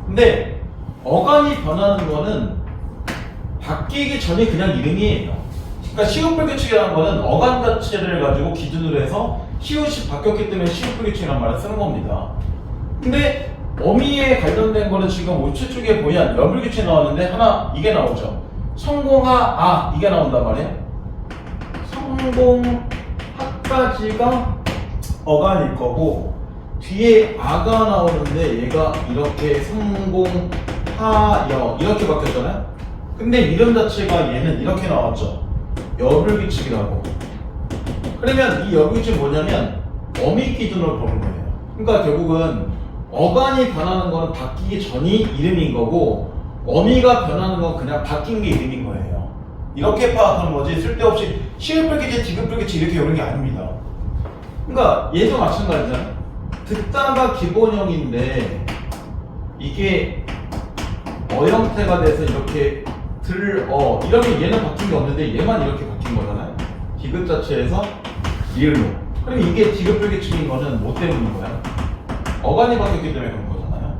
근데 어간이 변하는 거는 바뀌기 전에 그냥 이름이에요. 그러니까 시옷불규칙이라는 거는 어간 자체를 가지고 기준으로 해서 시옷이 바뀌었기 때문에 시옷불규칙이라는 말을 쓰는 겁니다. 근데 어미에 관련된 거는 지금 우측 쪽에 보면 여불규칙이 나왔는데 하나 이게 나오죠. 성공하 이게 나온단 말이에요. 성공하까지가 어간일 거고 뒤에 아가 나오는데 얘가 이렇게 성공하여 이렇게 바뀌었잖아요. 근데 이름 자체가 얘는 이렇게 나왔죠. 여불규칙이라고. 그러면 이 여불규칙은 뭐냐면 어미 기준으로 보는 거예요. 그러니까 결국은 어간이 변하는 거는 바뀌기 전이 이름인 거고 어미가 변하는 건 그냥 바뀐 게 이름인 거예요. 이렇게 파악하는 거지 쓸데없이 시읒불규칙, 디귿불규칙 이렇게 외우는 게 아닙니다. 그러니까 얘도 마찬가지잖아요. 듣다가 기본형인데 이게 형태가 돼서 이렇게 이러면 얘는 바뀐 게 없는데 얘만 이렇게 바뀐 거잖아요. 디귿 자체에서 리을로. 그럼 이게 디귿불규칙인 거는 뭐 때문인 거야? 어간이 바뀌었기 때문에 그런 거잖아요.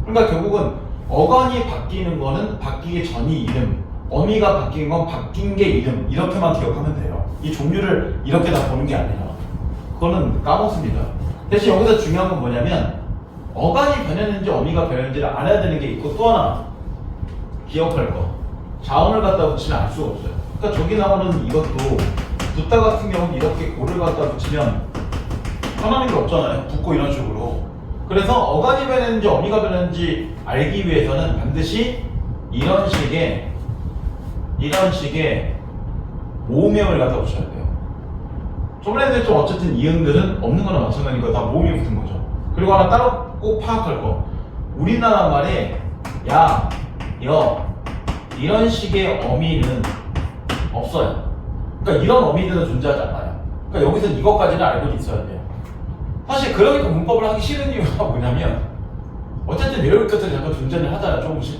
그러니까 결국은 어간이 바뀌는 거는 바뀌기 전이 이름, 어미가 바뀐 건 바뀐 게 이름 이렇게만 기억하면 돼요. 이 종류를 이렇게 다 보는 게 아니라 그거는 까먹습니다. 대신 여기서 중요한 건 뭐냐면 어간이 변했는지 어미가 변했는지를 알아야 되는 게 있고 또 하나 기억할 거 자음을 갖다 붙이면 알 수가 없어요. 그러니까 저기 나오는 이것도 붓다 같은 경우는 이렇게 고를 갖다 붙이면 편안한 게 없잖아요. 붙고 이런 식으로. 그래서 어간이 변했는지 어미가 변했는지 알기 위해서는 반드시 이런 식의 모음형을 갖다 붙여야 돼요. 저번에도 했죠. 어쨌든 이응들은 없는 거나 마찬가지니까 다 모음이 붙은 거죠. 그리고 하나 따로 꼭 파악할 거. 우리나라 말에 야, 여 이런 식의 어미는 없어요. 그러니까 이런 어미들은 존재하지 않아요. 그러니까 여기서 이것까지는 알고 있어야 돼요. 사실 그러니까 문법을 하기 싫은 이유가 뭐냐면 어쨌든 외울 것들이 잠깐 존재를 하잖아요. 조금씩.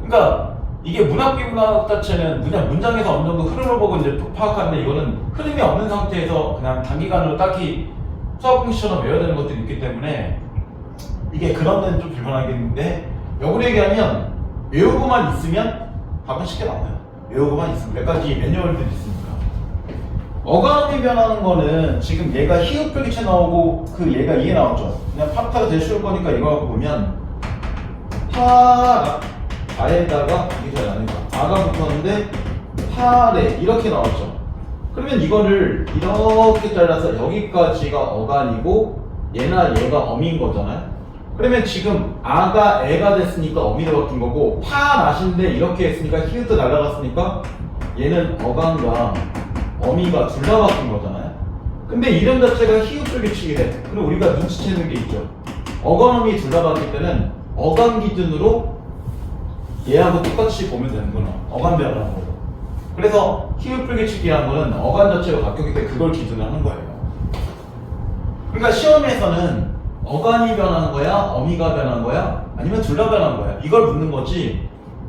그러니까 이게 문학 비문학 자체는 그냥 문장에서 어느 정도 흐름을 보고 이제 파악하는데 이거는 흐름이 없는 상태에서 그냥 단기간으로 딱히 수학 공식처럼 외워야 되는 것들이 있기 때문에 이게 그런 데는 좀 불편하겠는데 역으로 얘기하면 외우고만 있으면 답은 쉽게 나와요. 외우고만 있으면 몇 가지 매뉴얼들이 있으니까. 어감이 변하는 거는 지금 얘가 히읗불규칙 나오고 그 얘가 이게 나왔죠. 그냥 파타가 제일 쉬울 거니까 이거 갖고 보면 아에다가 이게 잘 나니까 아가 붙었는데 파레 이렇게 나왔죠. 그러면 이거를 이렇게 잘라서 여기까지가 어간이고 얘나 얘가 어미인 거잖아요. 그러면 지금 아가 애가 됐으니까 어미로 바뀐 거고 파낫인데 이렇게 했으니까 히읗도 날라갔으니까 얘는 어간과 어미가 둘 다 바뀐 거잖아요. 근데 이름 자체가 히읗불규칙이래. 그럼 우리가 눈치채는 게 있죠. 어간 어미 둘 다 바뀔 때는 어간 기준으로 얘하고 똑같이 보면 되는구나. 어간 변화라는 거죠. 그래서 히읗불규칙이라는 거는 어간 자체가 바뀌었기 때문에 그걸 기준으로 하는 거예요. 그러니까 시험에서는 어간이 변한 거야? 어미가 변한 거야? 아니면 둘 다 변한 거야? 이걸 묻는 거지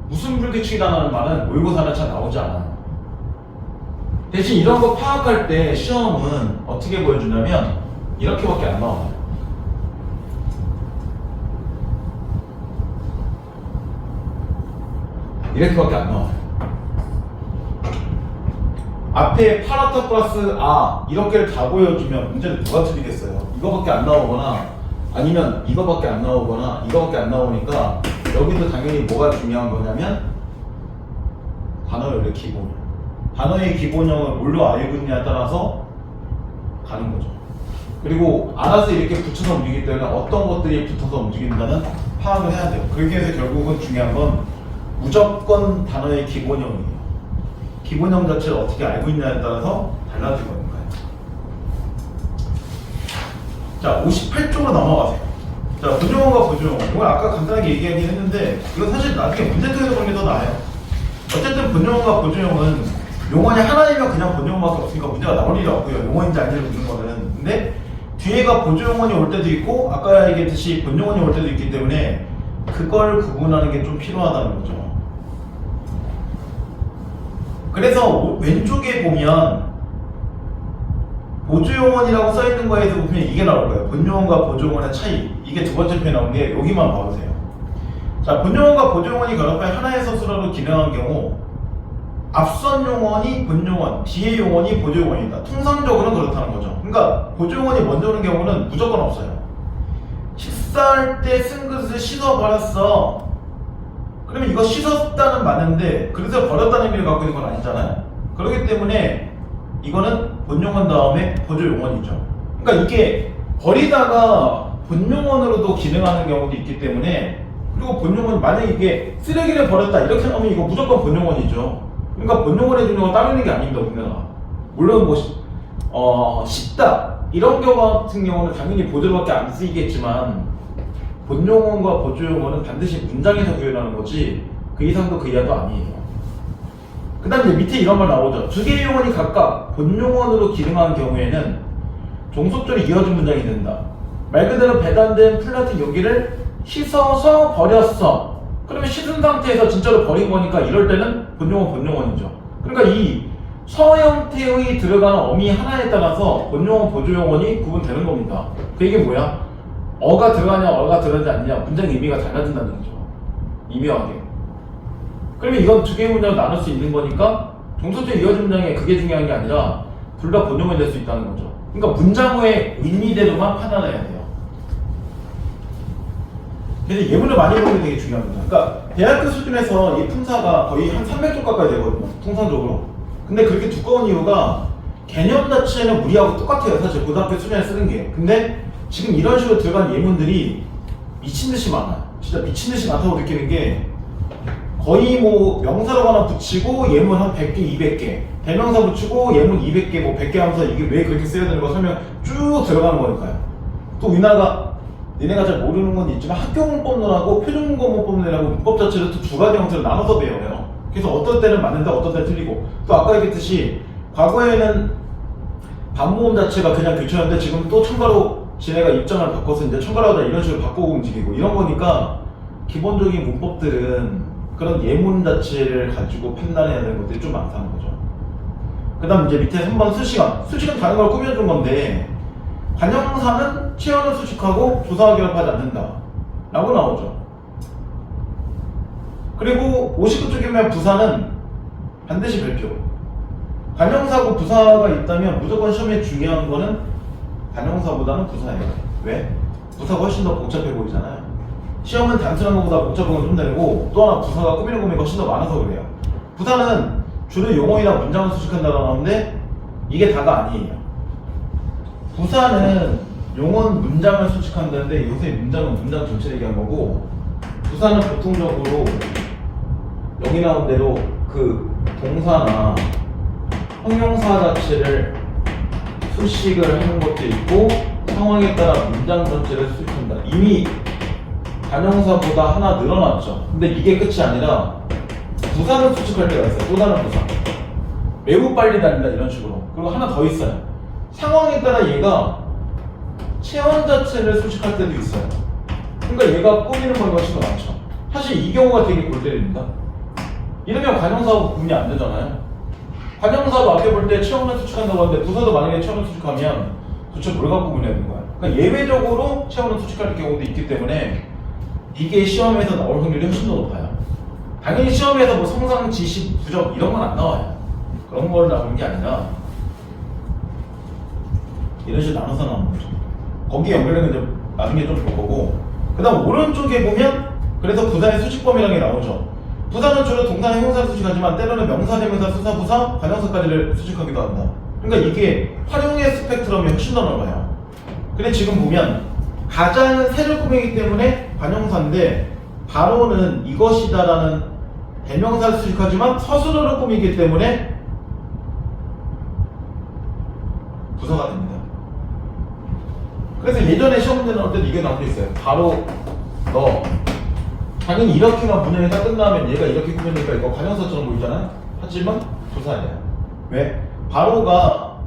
무슨 불규칙이라는 말은 모의고사는 잘 나오지 않아요. 대신 이런 거 파악할 때 시험은 어떻게 보여주냐면 이렇게밖에 안 나와요. 이렇게밖에 안 나와요. 앞에 파라타 플러스 이렇게를 다 보여주면 문제를 누가 틀리겠어요. 이거밖에 안 나오거나 아니면 이거밖에 안 나오거나 이거밖에 안 나오니까 여기도 당연히 뭐가 중요한 거냐면 단어의 기본. 단어의 기본형을 뭘로 알고 있냐에 따라서 가는 거죠. 그리고 알아서 이렇게 붙여서 움직이기 때문에 어떤 것들이 붙어서 움직인다는 파악을 해야 돼요. 그렇게 해서 결국은 중요한 건 무조건 단어의 기본형이에요. 기본형 자체를 어떻게 알고 있냐에 따라서 달라질 거니까요. 자, 58쪽으로 넘어가세요. 자, 본용어가 보조용어. 이건 아까 간단하게 얘기하긴 했는데 이건 사실 나중에 문제통에서 보는 게 더 나아요. 어쨌든 본용어가 보조용어는 용어이 하나이면 그냥 본용어밖에 없으니까 문제가 나올 일이 없고요. 용어인지 아닌지 묻는 거는. 근데 뒤에가 보조용어니 올 때도 있고 아까 얘기했듯이 본용어니 올 때도 있기 때문에 그걸 구분하는 게 좀 필요하다는 거죠. 그래서 왼쪽에 보면 보조용어니라고 써있는 거에서 보면 이게 나올 거예요. 본용어과 보조용어의 차이. 이게 두 번째 편에 나온 게 여기만 봐보세요. 자, 본용어과 보조용어니 결합하여 하나의 서술어로 기능한 경우 앞선 용어니 본용어, 뒤에 용어니 보조용어이다. 통상적으로는 그렇다는 거죠. 그러니까 보조용어니 먼저 오는 경우는 무조건 없어요. 식사할 때 쓴 그릇을 씻어 버렸어. 그러면 이거 씻었다는 맞는데 그릇을 버렸다는 의미를 갖고 있는 건 아니잖아요. 그렇기 때문에 이거는 본용어 다음에 보조용어이죠. 그러니까 이게 버리다가 본용어로도 기능하는 경우도 있기 때문에 그리고 본용어는 만약에 이게 쓰레기를 버렸다 이렇게 나오면 이거 무조건 본용어이죠. 그러니까 본용어에 주는 건 따르는 게 아닙니다. 우리나라. 물론 뭐 씻다 이런 경우 같은 경우는 당연히 보조로밖에 안 쓰이겠지만 본용어과 보조용어는 반드시 문장에서 구현하는 거지 그 이상도 그 이하도 아니에요. 그 다음에 이제 밑에 이런 말 나오죠. 두 개의 용어니 각각 본용어로 기능하는 경우에는 종속절이 이어진 문장이 된다. 말 그대로 배단된 플라스틱 용기를 씻어서 버렸어. 그러면 씻은 상태에서 진짜로 버린 거니까 이럴 때는 본용어 본용어이죠. 그러니까 이 서 형태의 들어가는 어미 하나에 따라서 본용어 보조용어니 구분되는 겁니다. 그 이게 뭐야? 어가 들어가냐 어가 들어가지 않냐 문장의 의미가 달라진다는 거죠. 미묘하게. 그러면 이건 두 개의 문장을 나눌 수 있는 거니까 종속절 이어진 문장에 그게 중요한 게 아니라 둘 다 본용어가 될 수 있다는 거죠. 그러니까 문장어의 의미대로만 판단해야 돼요. 그래서 예문을 많이 보는 게 되게 중요합니다. 그러니까 대학교 수준에서 이 품사가 거의 한 300쪽 가까이 되거든요. 통상적으로. 근데 그렇게 두꺼운 이유가 개념 자체는 우리하고 똑같아요. 사실 고등학교 수준에 쓰는 게. 근데 지금 이런 식으로 들어간 예문들이 미친듯이 많아요. 진짜 미친듯이 많다고 느끼는 게 거의 뭐 명사로 하나 붙이고 예문 한 100개, 200개 대명사 붙이고 예문 200개, 뭐 100개 하면서 이게 왜 그렇게 써야 되는 거 설명 쭉 들어가는 거니까요. 또 우리나라가 니네가 잘 모르는 건 있지만 학교문법론하고 표준문법론이라고 문법 자체를 또 두 가지 형태로 나눠서 배워요. 그래서 어떤 때는 맞는데 어떤 때는 틀리고 또 아까 얘기했듯이 과거에는 반모음 자체가 그냥 교체였는데 지금 또 첨가로 지네가 입장을 바꿔서 이제 첨가로 하다 이런 식으로 바꾸고 움직이고 이런 거니까 기본적인 문법들은 그런 예문 자체를 가지고 판단해야 되는 것들이 좀 많다는 거죠. 그 다음 이제 밑에 3번 수식은 다른 걸 꾸며준 건데 관형사는 체언을 수식하고 조사와 결합하지 않는다 라고 나오죠. 그리고 59쪽에 보면 부사는 반드시 별표. 관형사고 부사가 있다면 무조건 시험에 중요한 거는 관형사보다는 부사예요. 왜? 부사가 훨씬 더 복잡해 보이잖아요. 시험은 단순한 것보다 복잡한 건 좀 되고 또 하나 부사가 꾸미는 것이 훨씬 더 많아서 그래요. 부사는 주로 용어이나 문장을 수식한다고 나오는데 이게 다가 아니에요. 부사는 용어는 문장을 수식한다는데 요새 문장은 문장 전체를 얘기한 거고 부사는 보통적으로 여기 나온 대로 그 동사나 형용사 자체를 수식을 하는 것도 있고 상황에 따라 문장 전체를 수식한다. 이미 관형사보다 하나 늘어났죠. 근데 이게 끝이 아니라 부사를 수식할 때가 있어요. 또 다른 부사. 매우 빨리 달린다 이런 식으로. 그리고 하나 더 있어요. 상황에 따라 얘가 체언 자체를 수식할 때도 있어요. 그러니까 얘가 꾸미는 건 훨씬 더 많죠. 사실 이 경우가 되게 골 때립니다. 이러면 관형사하고 구분이 안 되잖아요. 관형사도 앞에 볼 때 체언을 수식한다고 하는데 부사도 만약에 체언을 수식하면 도대체 뭘 갖고 구분해야 되는 거야? 그러니까 예외적으로 체언을 수식할 경우도 있기 때문에 이게 시험에서 나올 확률이 훨씬 더 높아요. 당연히 시험에서 뭐 성상, 지시, 부적 이런 건 안 나와요. 그런 걸 나오는 게 아니라 이런 식으로 나눠서 나오는 거죠. 거기에 연결되는 이제 나중에 좀 볼 거고 그 다음 오른쪽에 보면 그래서 부사의 수식범위라는 게 나오죠. 부사는 주로 동사나 형용사를 수식하지만 때로는 명사, 대명사, 수사, 부사, 관형사까지를 수식하기도 한다. 그러니까 이게 활용의 스펙트럼이 훨씬 더 넓어요. 근데 지금 보면 가장은 새를 꾸미기 때문에 관형사인데 바로는 이것이다라는 대명사를 수식하지만 서술어를 꾸미기 때문에 부사가 됩니다. 그래서 예전에 시험 문제 나올 때도 이게 나올 때 있어요. 바로 너 당연히 이렇게만 분명히 딱 끝나면 얘가 이렇게 꾸미니까 이거 관형사처럼 보이잖아요. 하지만 조사예요. 왜? 바로가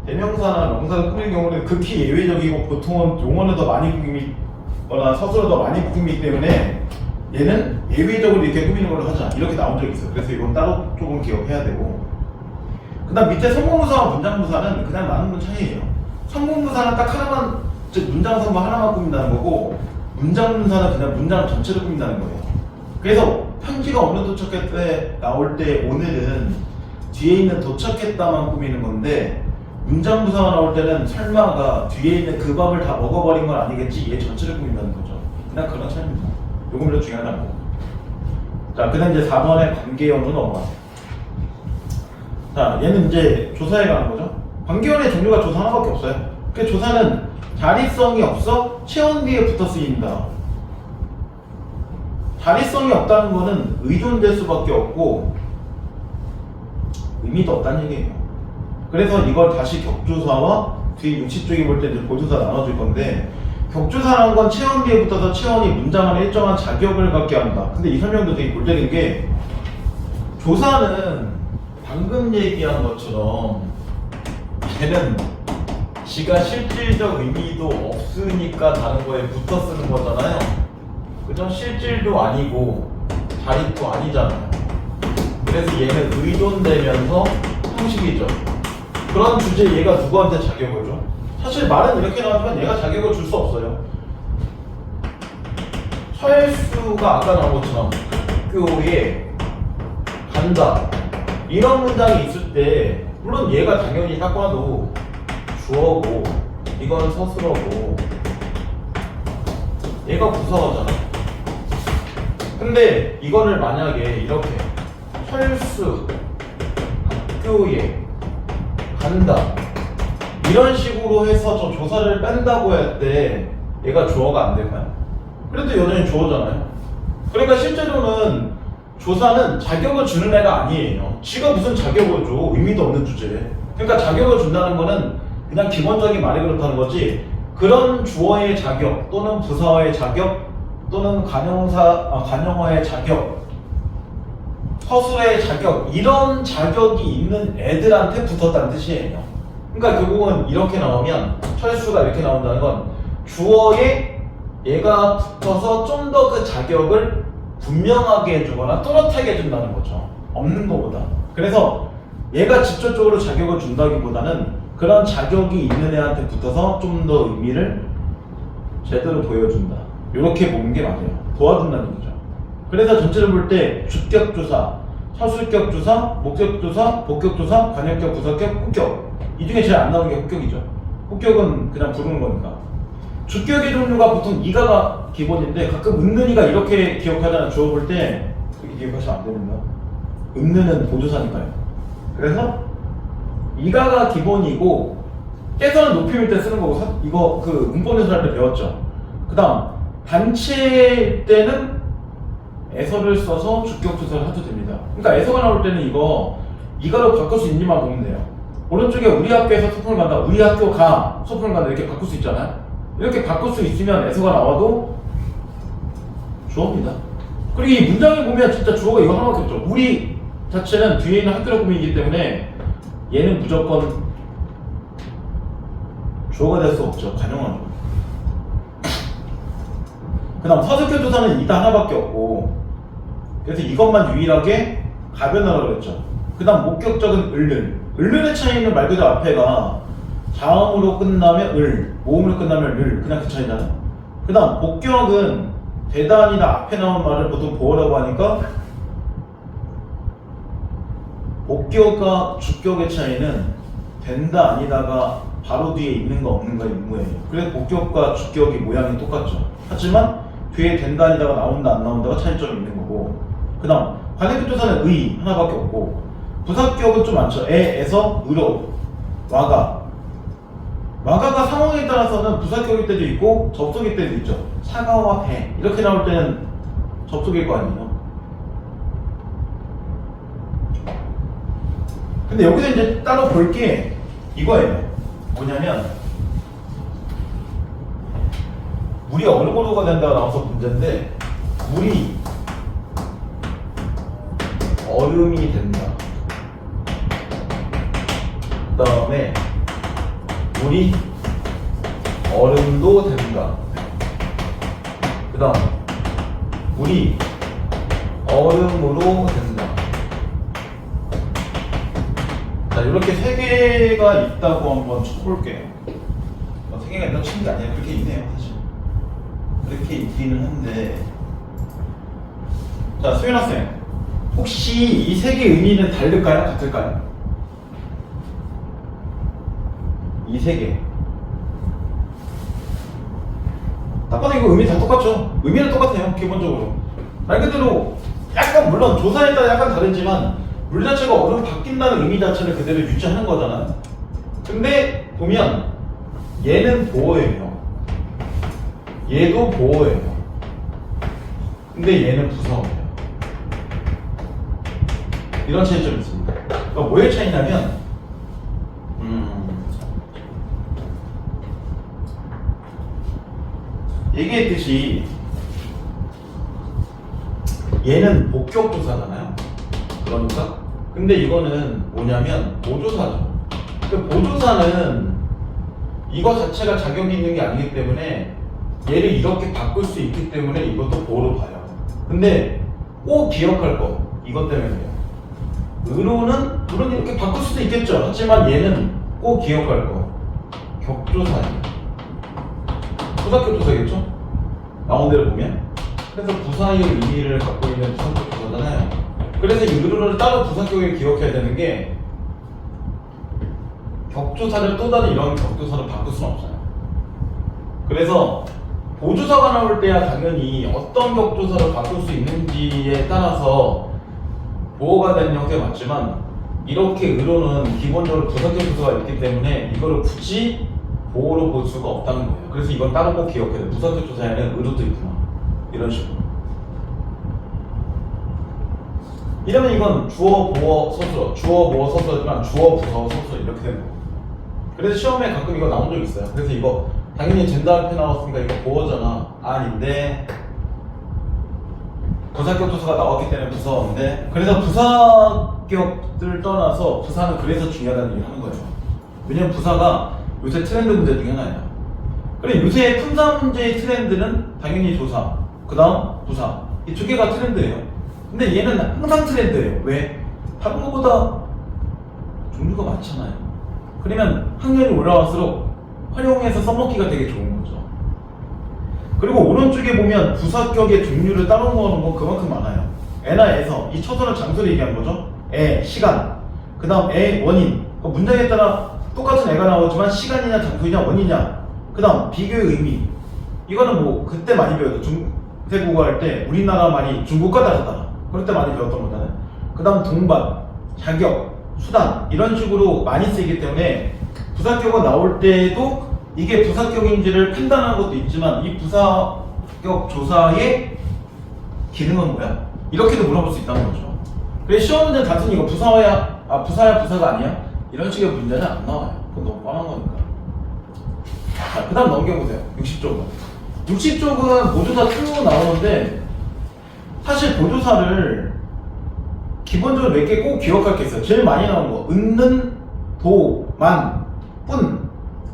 대명사나 명사를 꾸밀 경우는 극히 예외적이고 보통은 용어는 더 많이 꾸미거나 서술을 더 많이 꾸미기 때문에 얘는 예외적으로 이렇게 꾸미는 걸로 하자 이렇게 나온 적이 있어요. 그래서 이건 따로 조금 기억해야 되고, 그 다음 밑에 성공부사와 문장부사는 그냥 나눈 건 차이예요. 성공부사는 딱 하나만, 즉 문장 성분 하나만 꾸민다는 거고, 문장부사는 그냥 문장 전체를 꾸민다는 거예요. 그래서 편지가 없는 도착했때 나올 때 오늘은 뒤에 있는 도착했다만 꾸미는 건데, 문장부사가 나올 때는 설마가 뒤에 있는 그 밥을 다 먹어버린 건 아니겠지, 얘 전체를 꾸민다는 거죠. 그냥 그런 차이입니다. 요거 별로 중요하지 않고. 자, 그 다음 이제 4번의 관계형으로 넘어가세요. 자, 얘는 이제 조사에 가는 거죠. 관계형의 종류가 조사 하나밖에 없어요. 그 조사는 자리성이 없어 체온 뒤에 붙어 쓰인다. 자리성이 없다는 거는 의존될 수밖에 없고 의미도 없다는 얘기예요. 그래서 이걸 다시 격조사와 뒤에 60쪽에 볼 때 이제 보조사 나눠줄 건데, 격조사라는 건 체온 뒤에 붙어서 체온이 문장 안에 일정한 자격을 갖게 한다. 근데 이 설명도 되게 골때린 게, 조사는 방금 얘기한 것처럼 걔는 지가 실질적 의미도 없으니까 다른 거에 붙어 쓰는 거잖아요. 그죠? 실질도 아니고 자립도 아니잖아요. 그래서 얘는 의존되면서 형식이죠. 그런 주제에 얘가 누구한테 자격을 줘? 사실 말은 이렇게 나오지만 얘가 자격을 줄 수 없어요. 철수가 아까 나온 것처럼 학교에 간다 이런 문장이 있을 때, 물론 얘가 당연히 딱 봐도 주어고 이건 서술어고 얘가 부사어잖아. 근데 이거를 만약에 이렇게 철수 학교에 간다 이런 식으로 해서 저 조사를 뺀다고 할 때 얘가 주어가 안 될까요? 그래도 여전히 주어잖아요. 그러니까 실제로는 조사는 자격을 주는 애가 아니에요. 지가 무슨 자격을 줘? 의미도 없는 주제에. 그러니까 자격을 준다는 거는 그냥 기본적인 말이 그렇다는 거지, 그런 주어의 자격 또는 부사어의 자격 또는 관용어의 자격, 서술의 자격, 이런 자격이 있는 애들한테 붙었다는 뜻이에요. 그러니까 결국은 이렇게 나오면, 철수가 이렇게 나온다는 건 주어에 얘가 붙어서 좀 더 그 자격을 분명하게 해주거나 또렷하게 해준다는 거죠. 없는 것보다. 그래서 얘가 직접적으로 자격을 준다기보다는 그런 자격이 있는 애한테 붙어서 좀 더 의미를 제대로 보여준다. 이렇게 보는 게 맞아요. 도와준다는 거죠. 그래서 전체를 볼 때 주격조사, 서술격조사, 목적조사, 복격조사, 관역격, 부사격, 혹격, 이 중에 제일 안 나오는 게 혹격이죠. 혹격은 그냥 부르는 거니까. 주격의 종류가 보통 이가가 기본인데, 가끔 은는이가 이렇게 기억하잖아. 주어 볼 때 그렇게 기억하시면 안 됩니다. 은는은 보조사니까요. 그래서 이가가 기본이고, 깨서는 높임일 때 쓰는 거고, 이거 그 문법에서 할 때 배웠죠. 그 다음 단체일 때는 에서를 써서 주격조사를 해도 됩니다. 그러니까 에서가 나올 때는 이가로 바꿀 수 있는지만 보면 돼요. 오른쪽에 우리 학교에서 소풍을 간다, 우리 학교 가 소풍을 간다, 이렇게 바꿀 수 있잖아요. 이렇게 바꿀 수 있으면 에서가 나와도 주어입니다. 그리고 이 문장을 보면 진짜 주어가 이거 하나밖에 없죠. 우리 자체는 뒤에 있는 학교를 꾸미기 때문에 얘는 무조건 주어가 될 수 없죠. 관용어죠. 그 다음 서술격 조사는 이다 하나밖에 없고, 그래서 이것만 유일하게 가변하라고 그랬죠. 그 다음 목격적은 을의 차이는 말 그대로 앞에가 자음으로 끝나면 을, 모음으로 끝나면 을, 그냥 그 차이잖아요. 그 다음 복격은 되다 아니다 앞에 나온 말을 보통 보어라고 하니까, 복격과 주격의 차이는 된다 아니다가 바로 뒤에 있는 거 없는가 의무예요. 그래서 복격과 주격이 모양이 똑같죠. 하지만 뒤에 된다 아니다가 나온다 안 나온다가 차이점이 있는 거고, 그 다음 관역격 조사는 의 하나밖에 없고, 부사격은 좀 많죠. 에서 으로, 와가가 상황에 따라서는 부사격일 때도 있고 접속일 때도 있죠. 사과와 배 이렇게 나올 때는 접속일 거 아니에요. 근데 여기서 이제 따로 볼 게 이거예요. 뭐냐면 물이 얼음으로가 된다고 나와서 문제인데, 물이 얼음이 된다. 그 다음에 물이 얼음도 된다. 그 다음 물이 얼음으로 된다. 자, 이렇게 세 개가 있다고 한번 쳐볼게요. 세 개가 있다고 치는 게 아니라 그렇게 있네요, 사실. 그렇게 있기는 한데. 자, 수연 학생, 혹시 이 세 개의 의미는 다를까요? 같을까요? 이 세 개. 딱 봐도 이거 의미 다 똑같죠? 의미는 똑같아요, 기본적으로. 말 그대로 약간, 물론 조사에 따라 약간 다르지만 물 자체가 얼음 바뀐다는 의미 자체를 그대로 유지하는 거잖아요. 근데 보면 얘는 보호예요. 얘도 보호예요. 근데 얘는 부서워요. 이런 차이점이 있습니다. 그러니까 뭐의 차이냐면, 얘기했듯이 얘는 복격조사잖아요. 그러니까 근데 이거는 뭐냐면 보조사죠. 그 보조사는 이거 자체가 자격이 있는 게 아니기 때문에 얘를 이렇게 바꿀 수 있기 때문에 이것도 보호로 봐요. 근데 꼭 기억할 거 이것 때문에요. 의로는 물론 이렇게 바꿀 수도 있겠죠. 하지만 얘는 꼭 기억할 거 격조사예요. 부사격조사겠죠? 나온 대로 보면. 그래서 부사의 의미를 갖고 있는 부사격조사잖아요. 그래서 이 의로를 따로 부사격에 기억해야 되는 게, 격조사를 또 다른 이런 격조사로 바꿀 수는 없어요. 그래서 보조사가 나올 때야 당연히 어떤 격조사로 바꿀 수 있는지에 따라서 보호가 되는 형태가 맞지만, 이렇게 의로는 기본적으로 부사격조사가 있기 때문에 이거를 굳이 보호로 볼 수가 없다는 거예요. 그래서 이건 따로 꼭 기억해야 돼요. 부사격조사에는 의로도 있구나. 이런 식으로. 이러면 이건 주어, 보어, 서술어, 주어, 보어, 서술어지만 주어, 부서, 서술어 이렇게 되는 거예요. 그래서 시험에 가끔 이거 나온 적 있어요. 그래서 이거 당연히 젠더 앞에 나왔으니까 이거 보어잖아. 아닌데 부사격조사가 나왔기 때문에 부서인데, 그래서 부사격을 떠나서 부사는 그래서 중요하다는 얘기를 하는 거예요. 왜냐면 부사가 요새 트렌드 문제 중에 하나예요. 그래, 요새 품사 문제의 트렌드는 당연히 조사, 그 다음 부사, 이 두 개가 트렌드예요. 근데 얘는 항상 트렌드예요. 왜? 다른 것보다 종류가 많잖아요. 그러면 학년이 올라갈수록 활용해서 써먹기가 되게 좋은 거죠. 그리고 오른쪽에 보면 부사격의 종류를 따로 모으는 건 그만큼 많아요. 애나 애서, 이 처소는 장소를 얘기하는 거죠. 애, 시간, 그 다음 애, 원인. 문장에 따라 똑같은 애가 나오지만 시간이냐 장소이냐 원이냐, 그 다음 비교의 의미. 이거는 뭐 그때 많이 배웠죠. 중세국어 할 때 우리나라 말이 중국과 다르다, 그럴 때 많이 배웠던 거잖아요. 그 다음 동반, 자격, 수단 이런 식으로 많이 쓰이기 때문에 부사격어 나올 때도 이게 부사격인지를 판단하는 것도 있지만, 이 부사격 조사의 기능은 뭐야? 이렇게도 물어볼 수 있다는 거죠. 그래서 시험 문제는 단순히 이거 부사야 부사가 아니야? 이런 식의 문제는 안 나와요. 그건 너무 뻔한 거니까. 자, 그 다음 넘겨보세요. 60쪽은. 60쪽은 보조사 쭉 나오는데, 사실 보조사를 기본적으로 몇 개 꼭 기억할 게 있어요. 제일 많이 나오는 거. 은는, 도, 만, 뿐,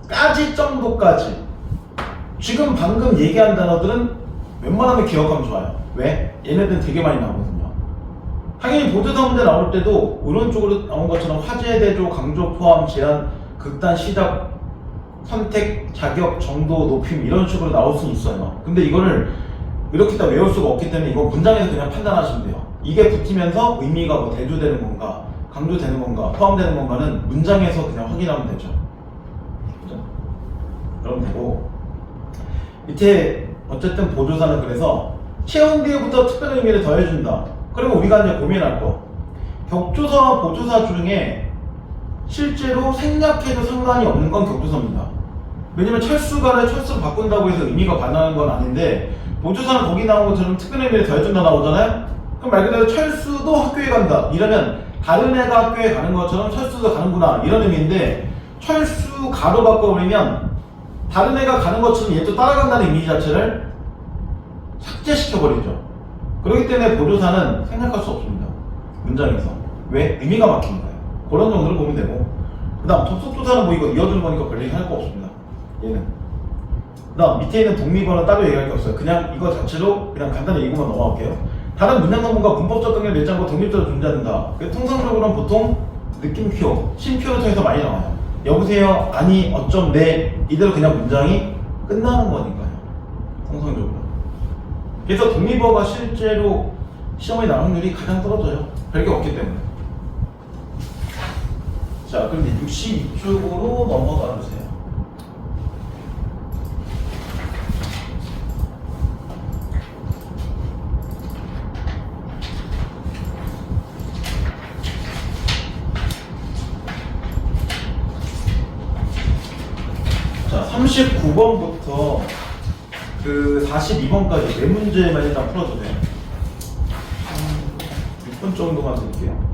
까지 정도까지. 지금 방금 얘기한 단어들은 웬만하면 기억하면 좋아요. 왜? 얘네들은 되게 많이 나오거든요. 당연히 보조사 문제 나올 때도 오른쪽으로 나온 것처럼 화제, 대조, 강조, 포함, 제한, 극단, 시작, 선택, 자격, 정도, 높임 이런 식으로 나올 수는 있어요. 근데 이거를 이렇게 다 외울 수가 없기 때문에 이거 문장에서 그냥 판단하시면 돼요. 이게 붙으면서 의미가 뭐 대조되는 건가, 강조되는 건가, 포함되는 건가는 문장에서 그냥 확인하면 되죠. 그죠? 그럼 되고, 밑에 어쨌든 보조사는 그래서 채운 뒤에부터 특별 의미를 더해준다. 그리고 우리가 이제 고민할 거, 격조사와 보조사 중에 실제로 생략해도 상관이 없는 건 격조사입니다. 왜냐면 철수가를 철수로 바꾼다고 해서 의미가 반하는 건 아닌데, 보조사는 거기 나온 것처럼 특별 의미를 더해준다 나오잖아요. 그럼 말 그대로 철수도 학교에 간다 이러면 다른 애가 학교에 가는 것처럼 철수도 가는구나 이런 의미인데, 철수 가로 바꿔버리면 다른 애가 가는 것처럼 얘도 따라간다는 이미지 자체를 삭제시켜버리죠. 그렇기 때문에 보조사는 생략할 수 없습니다. 문장에서. 왜? 의미가 막히니까요. 그런 정도를 보면 되고, 그 다음 접속조사는 뭐 이거 이어주는 거니까 별 얘기 할 거 없습니다. 얘는. 그 다음 밑에 있는 독립어는 따로 얘기할 게 없어요. 그냥 이거 자체로 그냥 간단히 얘기만 넘어갈게요. 다른 문장 논문과 문법적 능력을 내장과 독립적으로 존재한다. 통상적으로는 보통 느낌표, 심표를 통해서 많이 나와요. 여보세요, 아니, 어쩜, 네, 이대로 그냥 문장이 끝나는 거니까요. 통상적으로. 그래서 독립어가 실제로 시험에 나올 확률이 가장 떨어져요. 별게 없기 때문에. 자, 그럼 이제 62쪽으로 넘어가 주세요. 자, 39번부터 그 42번까지 4문제만 일단 풀어주세요. 6분 정도만 드릴게요.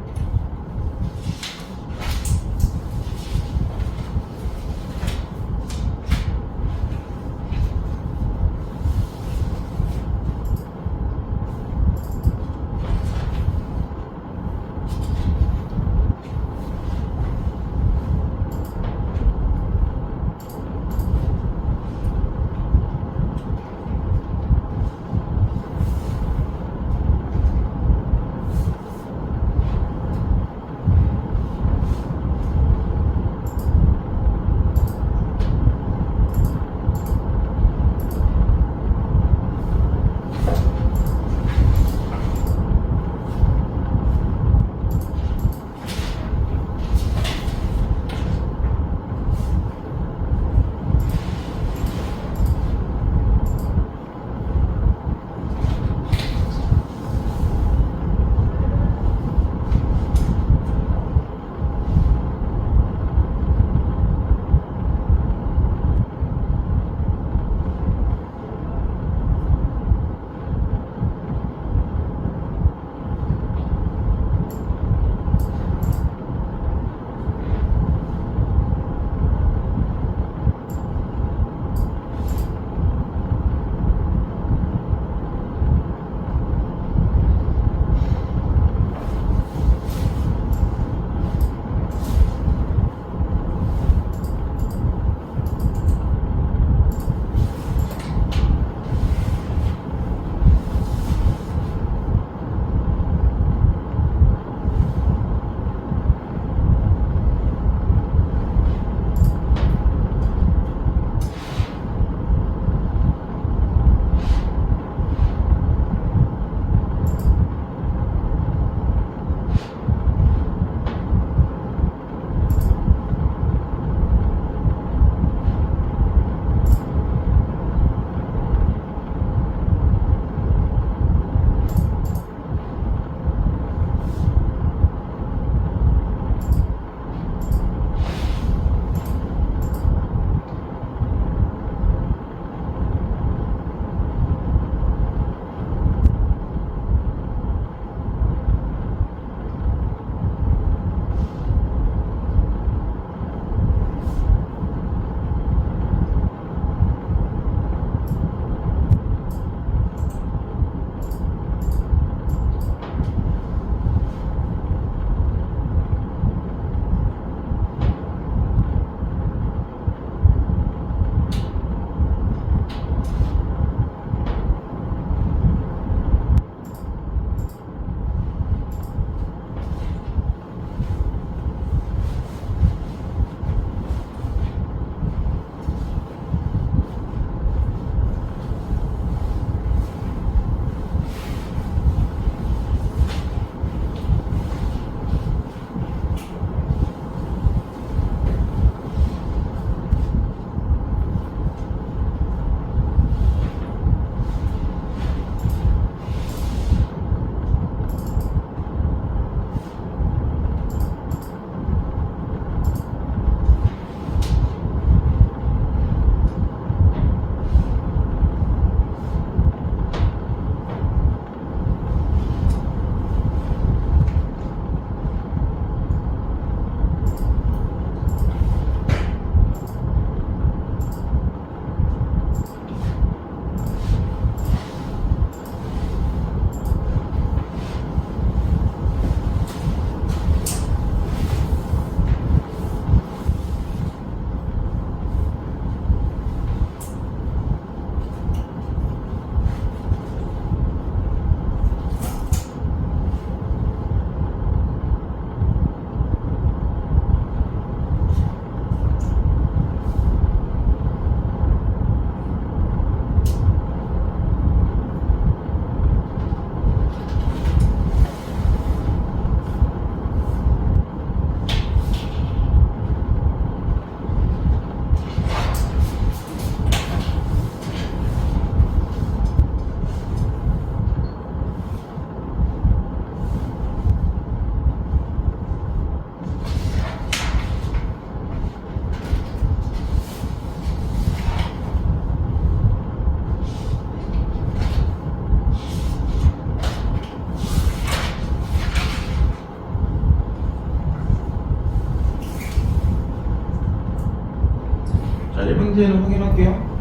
문제는 확인할게요.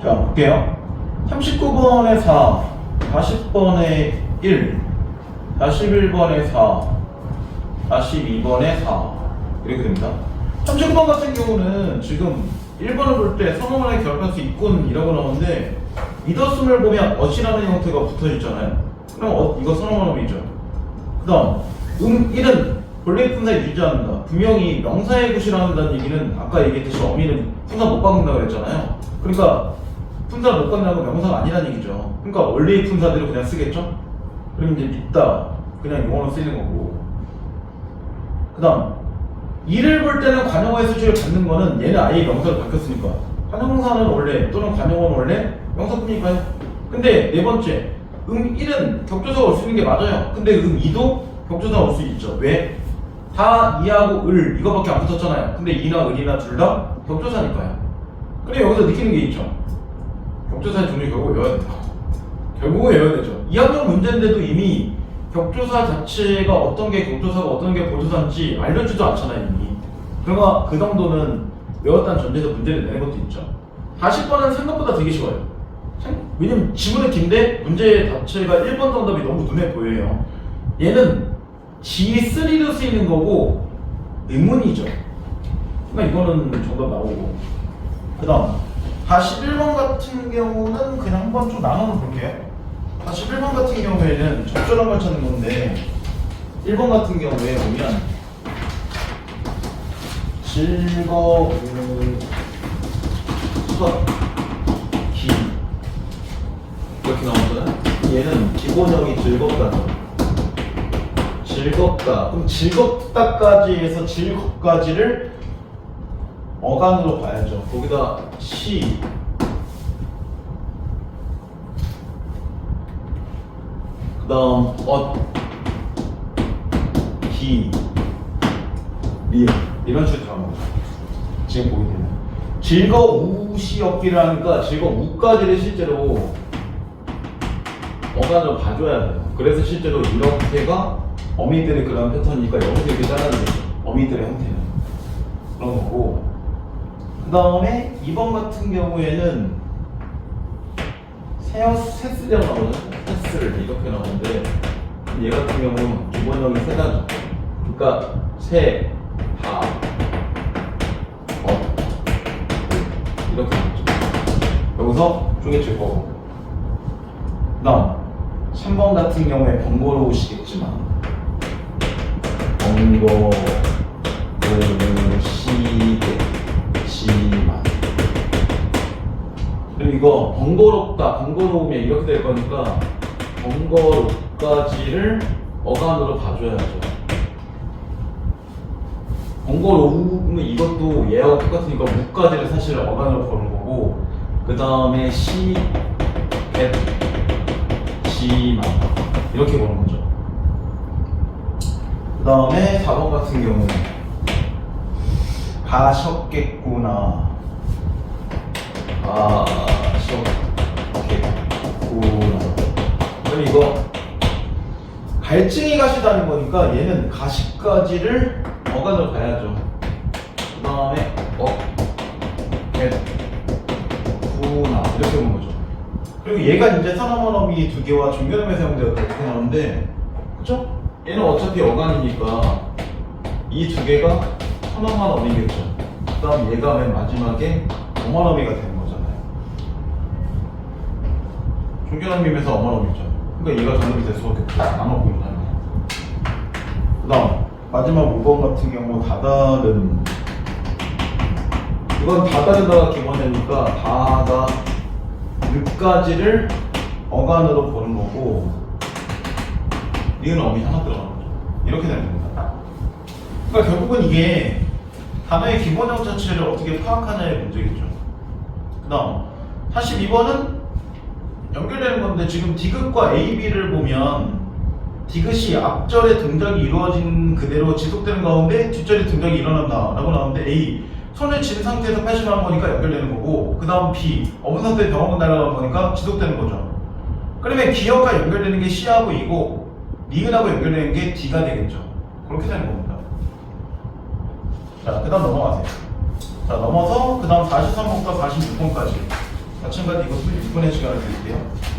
자, 볼게요. 39번에 4, 40번에 1, 41번에 4, 42번에 4 이렇게 됩니다. 39번 같은 경우는 지금 1번을 볼 때 선어문의 결합수 있군이라고 나오는데 이더스을 보면 어시라는 형태가 붙어있잖아요. 그럼 이거 선어문이죠. 그 다음 1은 본래 품사에 유지한다. 분명히 명사의 구실한다는 얘기는 아까 얘기했듯이 어미는 품사 못 바꾼다고 그랬잖아요. 그러니까 품사를 못 바꾼다고 명사가 아니라는 얘기죠. 그러니까 원래의 품사대로 그냥 쓰겠죠. 그럼 이제 믿다 그냥 용어로 쓰이는 거고. 그 다음 2를 볼 때는 관용어의 수식을 갖는 거는 얘는 아예 명사로 바뀌었으니까 관용사는 원래 또는 관용어는 원래 명사뿐이니까요. 근데 네 번째 1은 격조사가 올 수 있는 게 맞아요. 근데 2도 격조사가 올 수 있죠. 왜? 다 이하고 을 이거밖에 안 붙었잖아요. 근데 이나 을이나 둘 다 격조사니까요. 그래 여기서 느끼는 게 있죠. 격조사의 종류 결국 외워야 돼요. 결국은 외워야 되죠. 2학년 문제인데도 이미 격조사 자체가 어떤 게 격조사가 어떤 게 보조사인지 알려주지도 않잖아요 이미. 그러니까 그 정도는 외웠다는 전제에서 문제를 내는 것도 있죠. 40번은 생각보다 되게 쉬워요. 왜냐면 지문은 긴데 문제 자체가 1번 정답이 너무 눈에 보여요. 얘는 G3로 쓰이는 거고 의문이죠. 그러니까 이거는 정답 나오고. 그 다음 41번 같은 경우는 그냥 한번 좀 나눠서 볼게요. 41번 같은 경우에는 적절한 걸 찾는 건데 1번 같은 경우에 보면 즐거운 수학 기 이렇게 나오거든. 얘는 기본형이 즐겁다죠. 즐겁다. 그럼 즐겁다까지 해서 즐겁까지를 어간으로 봐야죠. 거기다 시 그 다음 기 리을 이런 식으로 들어가는 거죠. 지금 보게 되면 즐거우시였기를 하니까 즐거우까지를 실제로 어간으로 봐줘야 돼요. 그래서 실제로 이렇게가 어미들의 그런 패턴이니까 여기서 이렇게 잘라내죠. 어미들의 형태는 그런 거고. 그 다음에 2번 같은 경우에는 세스라고 나오죠. 세스를 이렇게 나오는데 얘 같은 경우는 기본형이 세 가지. 그러니까 세, 다, 이렇게 나오죠. 여기서 쪼개질 거고. 그 다음 3번 같은 경우에 번거로우시겠지만 번거로우시겠지만 그리고 이거 번거롭다, 번거로우면 이렇게 될 거니까 번거롭까지를 어간으로 봐줘야죠. 번거로우면 이것도 얘하고 똑같으니까 무까지를 사실 어간으로 보는 거고, 그 다음에 시겠지만 이렇게 보는 거죠. 그 다음에 4번 같은 경우는 가셨겠구나. 그럼 이거 갈증이 가시다는 거니까 얘는 가시까지를 어간으로 가야죠. 그 다음에 겠구나 이렇게 보는 거죠. 그리고 얘가 이제 산어머너미 두 개와 종교념에 사용되었다 이렇게 나오는데, 그쵸? 얘는 어차피 어간이니까 이 두 개가 1,000원만 원이겠죠. 그 다음 얘가 맨 마지막에 5만 원이가 되는 거잖아요. 중견원 밈에서 5만 원이죠. 그러니까 얘가 정답이 될 수밖에 없죠. 나눠 보인다면. 그 다음 마지막 5번 같은 경우 다다른, 이건 다다르다가 기본이니까 다다 6가지를 어간으로 보는 거고, 니은 어미 하나 들어가는 거죠. 이렇게 되는 겁니다. 그러니까 결국은 이게 단어의 기본형 자체를 어떻게 파악하냐의 문제겠죠. 그 다음 42번은 연결되는 건데, 지금 디귿과 AB를 보면 디귿이 앞절에 등장이 이루어진 그대로 지속되는 가운데 뒷절에 등장이 일어난다 라고 나오는데, A 손을 쥔 상태에서 패션하는 거니까 연결되는 거고, 그 다음 B 어분 상태에 병원을 날아가는 거니까 지속되는 거죠. 그러면 기억과 연결되는 게 C하고 E고 니은하고 연결되는 게 D가 되겠죠. 그렇게 되는 겁니다. 자, 그 다음 넘어가세요. 자, 넘어서 그 다음 43번부터 46번까지 마찬가지 이것도 6분의 시간을 드릴게요.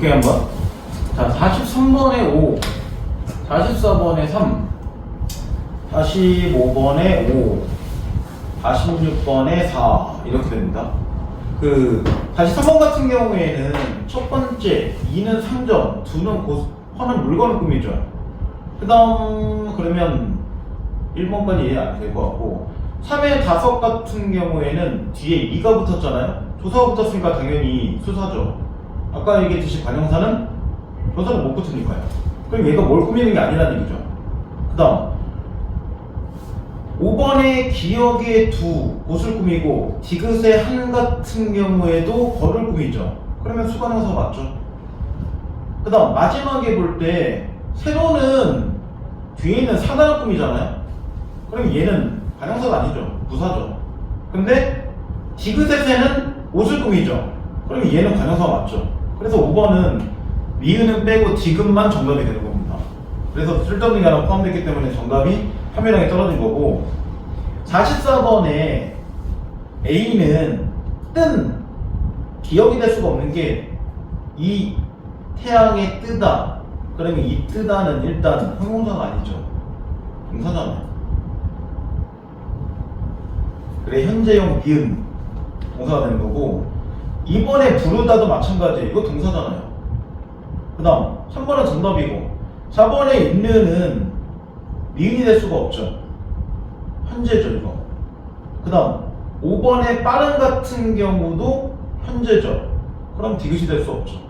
볼게요 한번. 자, 43번에 5, 44번에 3, 45번에 5, 46번에 4 이렇게 됩니다. 43번 같은 경우에는 첫 번째 2는 상점, 2는 허는 물건을 꾸미죠. 그 다음 그러면 1번까지 이해 안 될 것 같고 3의 5 같은 경우에는 뒤에 2가 붙었잖아요. 조사가 붙었으니까 당연히 수사죠. 아까 얘기했듯이 관형사는 조사가 못 붙으니까요. 그럼 얘가 뭘 꾸미는 게 아니라는 얘기죠. 그 다음 5번에 기역의 2 곳을 꾸미고 디귿의 1 같은 경우에도 거를 꾸미죠. 그러면 수관형사 맞죠. 그 다음 마지막에 볼 때 세로는 뒤에 있는 사단을 꾸미잖아요. 그럼 얘는 관형사가 아니죠. 부사죠. 근데 디귿의 새는 옷을 꾸미죠. 그럼 얘는 관형사가 맞죠. 그래서 5번은 미은은 빼고 디귿만 정답이 되는 겁니다. 그래서 쓸데없는 게 하나 포함됐기 때문에 정답이 판매량이 떨어진 거고 44번에 A는 뜬 기억이 될 수가 없는 게 이 태양의 뜨다 그러면 이 뜨다는 일단 형용사가 아니죠. 동사잖아요. 그래 현재형 비은 동사가 되는 거고 2번에 부르다도 마찬가지예요. 이거 동사잖아요. 그 다음 3번은 정답이고 4번에 있는은 미은이 될 수가 없죠. 현재죠 이거. 그 다음 5번에 빠른 같은 경우도 현재죠. 그럼 디귿이 될 수 없죠.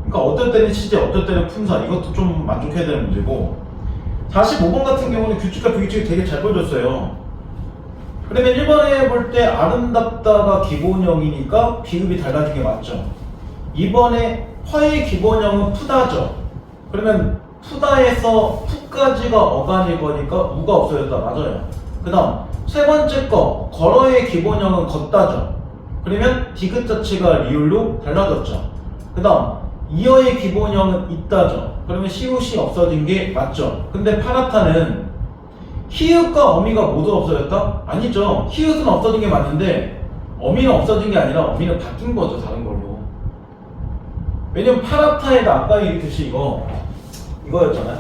그러니까 어떨 때는 시제 어떨 때는 품사 이것도 좀 만족해야 되는 문제고 45번 같은 경우는 규칙과 비규칙이 되게 잘 보여줬어요. 그러면 1번에 볼 때 아름답다가 기본형이니까 비읍이 달라진 게 맞죠. 2번에 화의 기본형은 푸다죠. 그러면 푸다에서 푸까지가 어간일 거니까 우가 없어졌다. 맞아요. 그 다음 세 번째 거 걸어의 기본형은 걷다죠. 그러면 디귿 자체가 리을로 달라졌죠. 그 다음 이어의 기본형은 있다죠. 그러면 시옷이 없어진 게 맞죠. 근데 파라타는 히읗과 어미가 모두 없어졌다? 아니죠. 히읗은 없어진 게 맞는데 어미는 없어진 게 아니라 어미는 바뀐 거죠. 다른 걸로. 왜냐면 파라타에다 아까 얘기했듯이 이거였잖아요.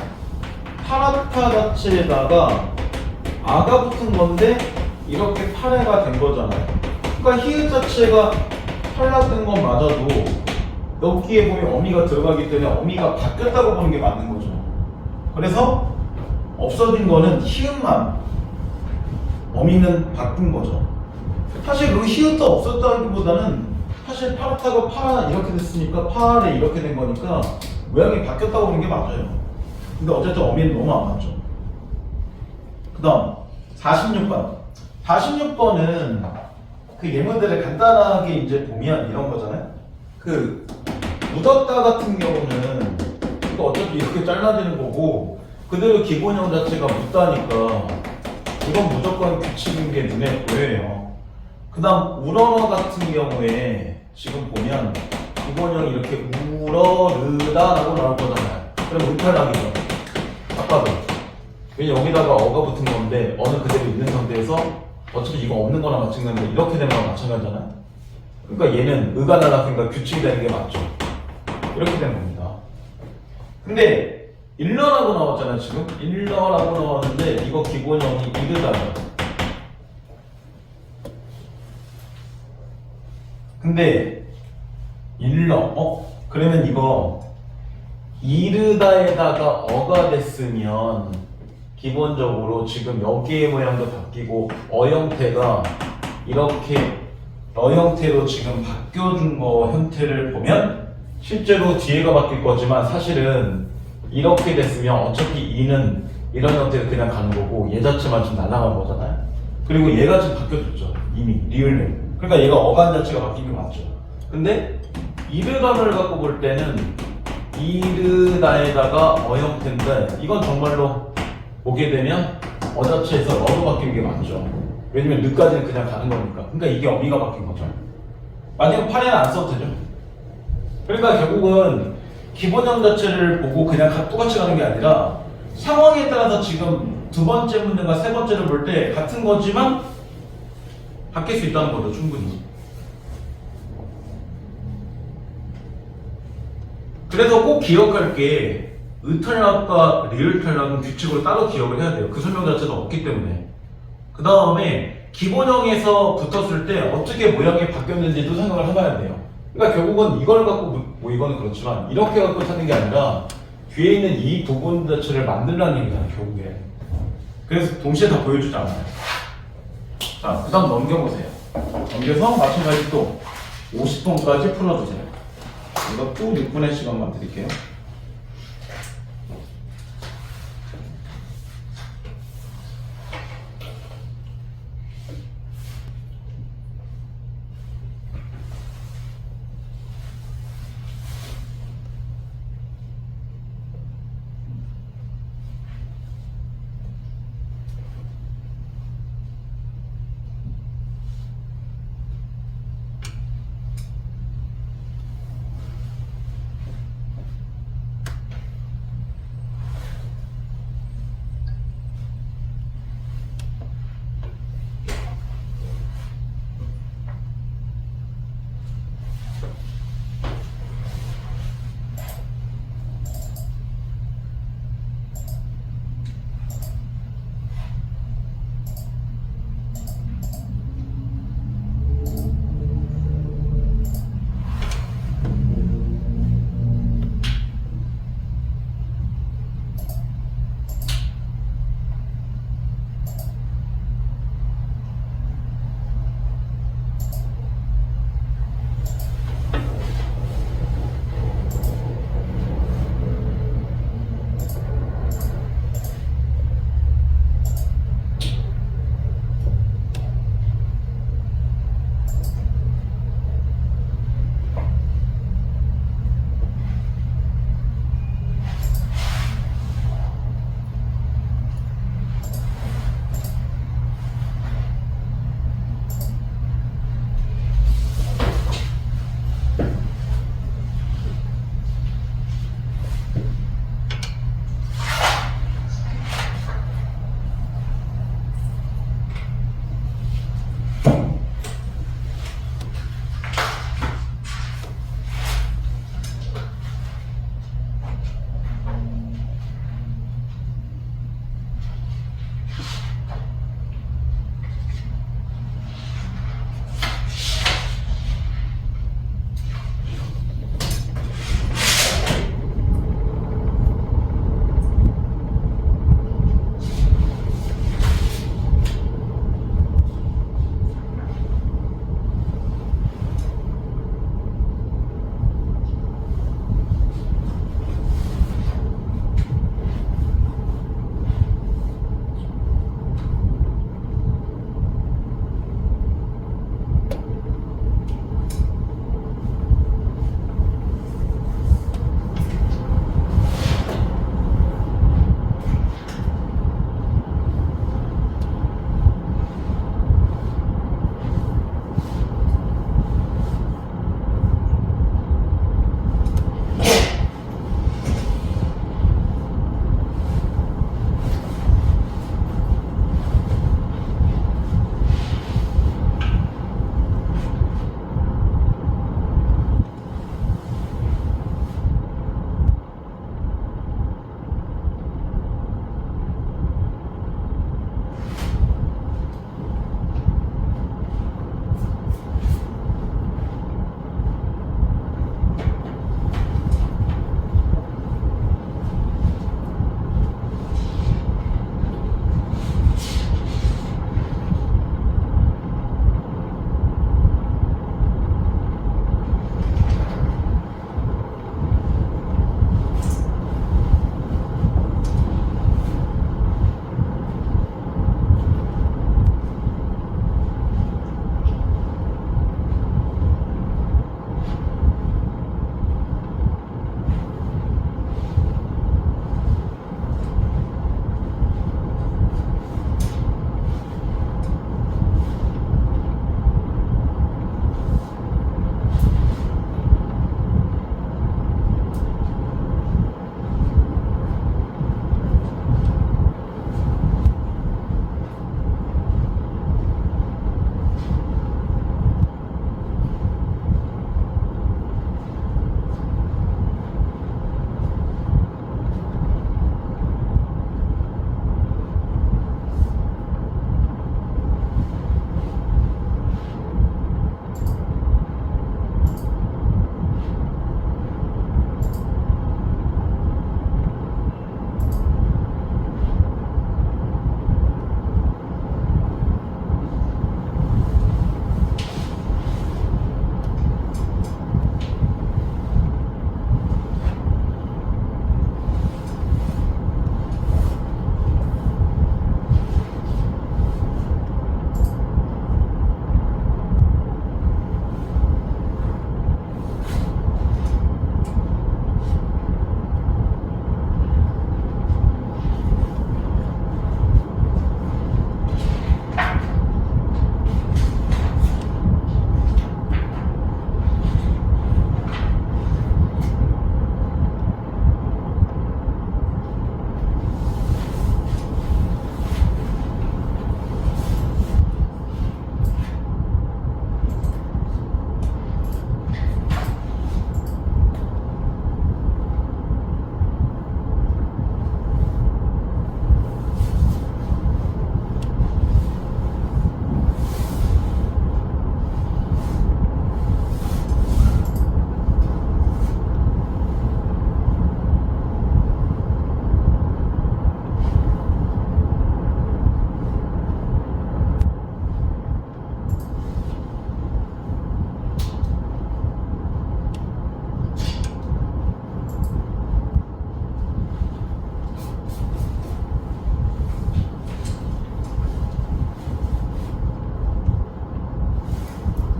파라타 자체에다가 아가 붙은 건데 이렇게 파레가 된 거잖아요. 그러니까 히읗 자체가 탈락된 건 맞아도 여기에 보면 어미가 들어가기 때문에 어미가 바뀌었다고 보는 게 맞는 거죠. 그래서 없어진 거는 히읗만, 어미는 바뀐 거죠. 사실 그 히읗도 없었다기보다는 사실 파라타가 파라 이렇게 됐으니까 파레 이렇게 된 거니까 모양이 바뀌었다고 보는 게 맞아요. 근데 어쨌든 어미는 너무 안 맞죠. 그 다음 46번 46번은 그 예문들을 간단하게 이제 보면 이런 거잖아요. 묻었다 같은 경우는 이거 어차피 이렇게 잘라지는 거고 그대로 기본형 자체가 묻다니까 이건 무조건 규칙인 게 눈에 보여요. 그 다음 우러러 같은 경우에 지금 보면 기본형이 이렇게 우러르다 라고 나올 거잖아요. 그럼 은탈락이죠. 아까도 왜냐 여기다가 어가 붙은 건데 어는 그대로 있는 상태에서 어차피 이거 없는 거랑 마찬가지인데 이렇게 되는 거랑 마찬가지잖아요. 그러니까 얘는 의가 달랐으니까 규칙이 되는 게 맞죠. 이렇게 되는 겁니다. 근데 일러라고 나왔잖아요. 지금 일러라고 나왔는데 이거 기본형이 이르다죠. 근데 일러 그러면 이거 이르다에다가 어가 됐으면 기본적으로 지금 여기의 모양도 바뀌고 형태가 이렇게 형태로 지금 바뀌어준 거 형태를 보면 실제로 뒤에가 바뀔 거지만 사실은 이렇게 됐으면 어차피 이는 이런 형태로 그냥 가는 거고 얘 자체만 지금 날아간 거잖아요. 그리고 얘가 지금 바뀌어졌죠. 이미 리을로. 그러니까 얘가 어간 자체가 바뀐 게 맞죠. 근데 이르다를 갖고 볼 때는 이르다에다가 형태인데 이건 정말로 보게 되면 자체에서 어로 바뀐 게 맞죠. 왜냐면 르까지는 그냥 가는 거니까. 그러니까 이게 어미가 바뀐 거죠. 만약에 파레는 안 써도 되죠. 그러니까 결국은 기본형 자체를 보고 그냥 똑같이 가는 게 아니라 상황에 따라서 지금 두 번째 문제가 세 번째를 볼 때 같은 거지만 바뀔 수 있다는 거죠. 충분히. 그래서 꼭 기억할 게 의탈락과 리을탈락은 규칙으로 따로 기억을 해야 돼요. 그 설명 자체는 없기 때문에. 그 다음에 기본형에서 붙었을 때 어떻게 모양이 바뀌었는지도 생각을 해봐야 돼요. 그러니까 결국은 이걸 갖고 뭐 이거는 그렇지만 이렇게 갖고 찾는 게 아니라 뒤에 있는 이 부분 자체를 만들라는 얘기잖아요, 결국에. 그래서 동시에 다 보여주지 않아요. 자, 그 다음 넘겨보세요. 넘겨서 마찬가지 또 50번까지 풀어주세요. 이것도 6분의 시간만 드릴게요.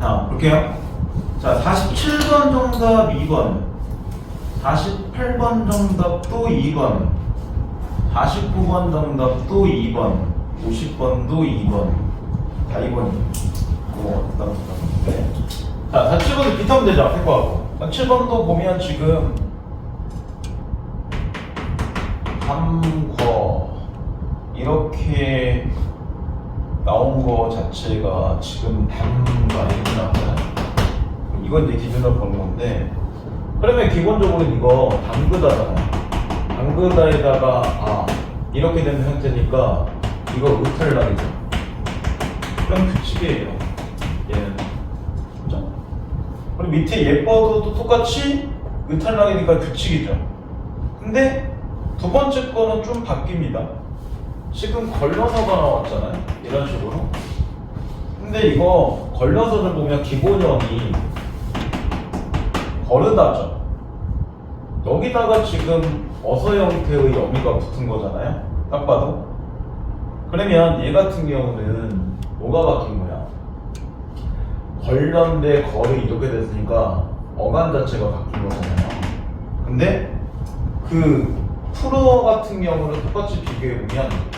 자, 볼게요. 자, 47번 정답 2번, 48번 정답도 2번, 49번 정답도 2번, 50번도 2번, 다 2번이에요. 네. 자, 47번도 비슷하면 되죠, 앞에 거하고. 47번도 보면 지금 3거 이렇게 나온 거 자체가 지금 단가 이렇게 나오잖아요. 이건 이제 기준으로 보는 건데, 그러면 기본적으로 이거 당그다잖아요. 당그다에다가 이렇게 된 형태니까 이거 의탈락이죠. 그럼 규칙이에요. 얘는. 그죠? 그리고 밑에 예뻐도 또 똑같이 의탈락이니까 규칙이죠. 근데 두 번째 거는 좀 바뀝니다. 지금 걸려서가 나왔잖아요. 이런 식으로. 근데 이거 걸려서를 보면 기본형이 거르다죠. 여기다가 지금 어서 형태의 어미가 붙은 거잖아요. 딱 봐도. 그러면 얘 같은 경우는 뭐가 바뀐 거야? 걸렸는데 거를 이렇게 됐으니까 어간 자체가 바뀐 거잖아요. 근데 그 풀어 같은 경우는 똑같이 비교해보면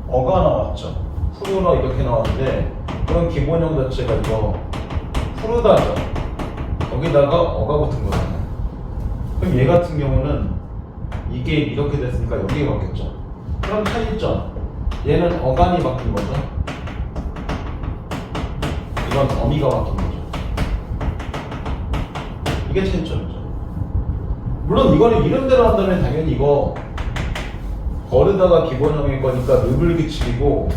어가 나왔죠. 푸르러 이렇게 나왔는데 그런 기본형 자체가 이거 푸르다죠. 여기다가 어가 붙은 거잖아요. 그럼 얘 같은 경우는 이게 이렇게 됐으니까 여기에 바뀌었죠. 그럼 차이점. 얘는 어간이 바뀐 거죠. 이건 어미가 바뀐 거죠. 이게 차이점이죠. 물론 이거는 이름대로 한다면 당연히 이거 거르다가 기본형일 거니까 르블 규칙이고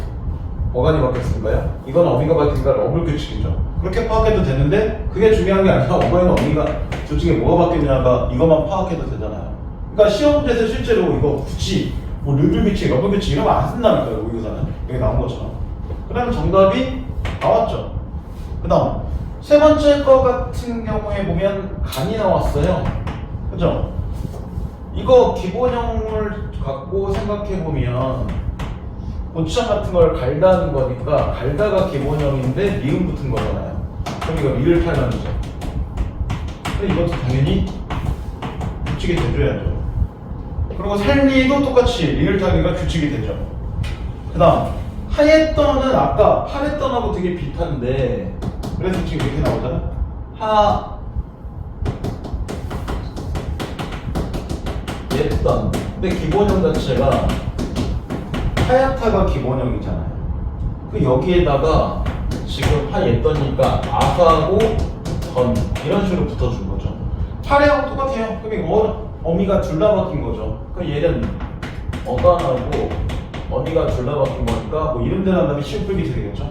어간이 바뀌었으니까요. 이건 어미가 바뀌니까 러블 규칙이죠. 그렇게 파악해도 되는데 그게 중요한 게 아니라 어간이나 어미가 둘 중에 뭐가 바뀌느냐가 이것만 파악해도 되잖아요. 그러니까 시험 문제에서 실제로 이거 굳이 뭐 르블 규칙, 러블 규칙 이런 거 안 쓴다니까요. 모의고사는 여기 나온 것처럼. 그러면 정답이 나왔죠. 그 다음 세 번째 거 같은 경우에 보면 간이 나왔어요. 그죠? 이거 기본형을 갖고 생각해보면 고추장 같은 걸 갈다는 거니까 갈다가 기본형인데 미음 붙은 거잖아요. 그럼 이거 리을 탈락이죠. 근데 이것도 당연히 규칙이 돼줘야죠. 그리고 살리도 똑같이 리을 탈락이가 규칙이 되죠. 그 다음 하였던은 아까 파랬던하고 되게 비슷한데 그래서 지금 이렇게 나오잖아요. 했던. 근데 기본형 자체가 하얗다가 기본형이잖아요. 그 여기에다가 지금 하였더니까 아하고 던 이런 식으로 붙어준 거죠. 파래하고 똑같아요. 그럼 이거 어미가 둘 다 바뀐 거죠. 그럼 얘는 어간하고 어미가 둘 다 바뀐 거니까 뭐 이름대로 한다면 시옷 불기 되겠죠.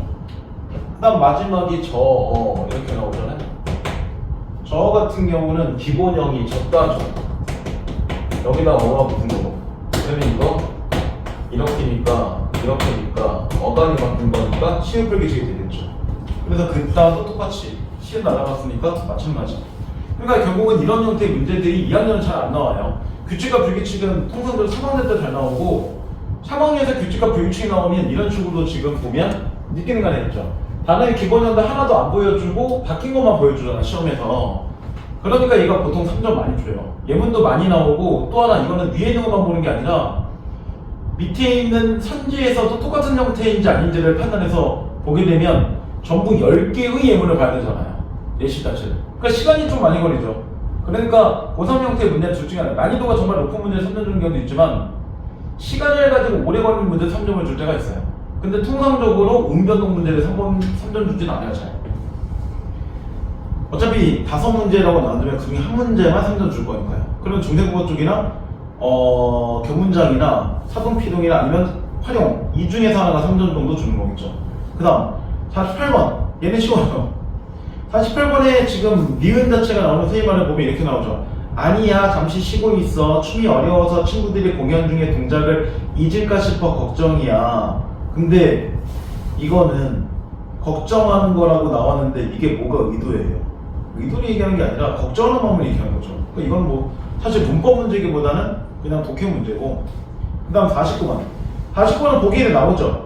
그 다음 마지막이 이렇게 나오잖아요. 저 같은 경우는 기본형이 적다죠. 여기다 어가 붙은 거고. 그러면 이거 이렇게니까 어간이 바뀐 거니까 시옷 불기식이 되겠죠. 그래서 그 다음도 똑같이 시옷 날아갔으니까 마찬가지. 그러니까 결국은 이런 형태의 문제들이 2학년은 잘 안 나와요. 규칙과 불규칙은 통상적으로 3학년 때 잘 나오고 3학년에서 규칙과 불규칙이 나오면 이런 식으로 지금 보면 느끼는 거 아니겠죠. 단어의 기본형도 하나도 안 보여주고 바뀐 것만 보여주잖아 시험에서. 그러니까 얘가 보통 3점 많이 줘요. 예문도 많이 나오고 또 하나 이거는 위에 있는 것만 보는 게 아니라 밑에 있는 선지에서도 똑같은 형태인지 아닌지를 판단해서 보게 되면 전부 10개의 예문을 봐야 되잖아요. 예시 자체를. 그러니까 시간이 좀 많이 걸리죠. 그러니까 고3 형태의 문제 둘 중에 하나. 난이도가 정말 높은 문제를 3점 주는 경우도 있지만 시간을 가지고 오래 걸리는 문제 3점을 줄 때가 있어요. 근데 통상적으로 응변동 문제를 3점 주진 않아요. 잘. 어차피 5문제라고 나누면 그 중에 한 문제만 3점 줄 거니까요. 그러면 중생국어 쪽이나 교문장이나 사동피동이나 아니면 활용 이 중에서 하나가 3점 정도 주는 거겠죠. 그 다음 48번 얘는 쉬워요. 48번에 지금 니은 자체가 나오는 세이말을 보면 이렇게 나오죠. 아니야 잠시 쉬고 있어. 춤이 어려워서 친구들이 공연 중에 동작을 잊을까 싶어 걱정이야. 근데 이거는 걱정하는 거라고 나왔는데 이게 뭐가 의도예요? 의도를 얘기하는 게 아니라 걱정하는 마음을 얘기하는 거죠. 그러니까 이건 뭐 사실 문법 문제기보다는 그냥 독해 문제고. 그 다음 49번 49번은 보기에는 나오죠.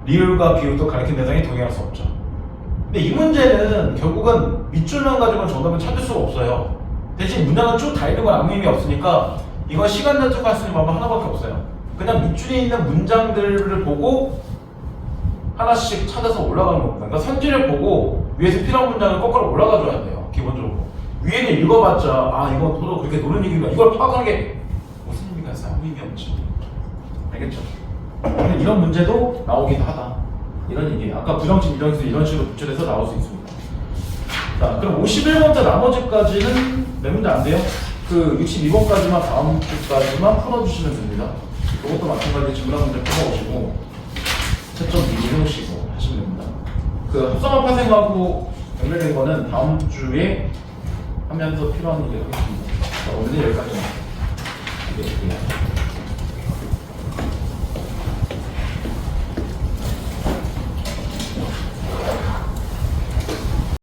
리을과 비율도 가리킨 대상이 동일할 수 없죠. 근데 이 문제는 결국은 밑줄만 가지고는 정답을 찾을 수가 없어요. 대신 문장은 쭉 다 있는 건 아무 의미 없으니까 이건 시간 단축할 수 있는 방법 하나밖에 없어요. 그냥 밑줄에 있는 문장들을 보고 하나씩 찾아서 올라가는 겁니다. 그러니까 선지를 보고 위에서 필요한 문장을 거꾸로 올라가 줘야 돼요. 기본적으로. 위에는 읽어봤자 아 이건 도로 그렇게 노는 얘기가 이걸 파악하는 게 무슨 의미가 있어요? 아무 의미 없지. 알겠죠? 이런 문제도 나오기도 하다. 이런 얘기예요. 아까 부정식, 미정식 이런 식으로 구출해서 나올 수 있습니다. 자, 그럼 51번부터 나머지까지는 몇 문제 안 돼요? 그 62번까지만 다음 주까지만 풀어주시면 됩니다. 이것도 마찬가지 질문한 문제 풀어오시고 채점 미리 해오시고 하시면 됩니다. 그 합성합 파생하고 연결된 거는 다음 주에 하면서 필요한 문제 하겠습니다. 자, 오늘은 여기까지입니다.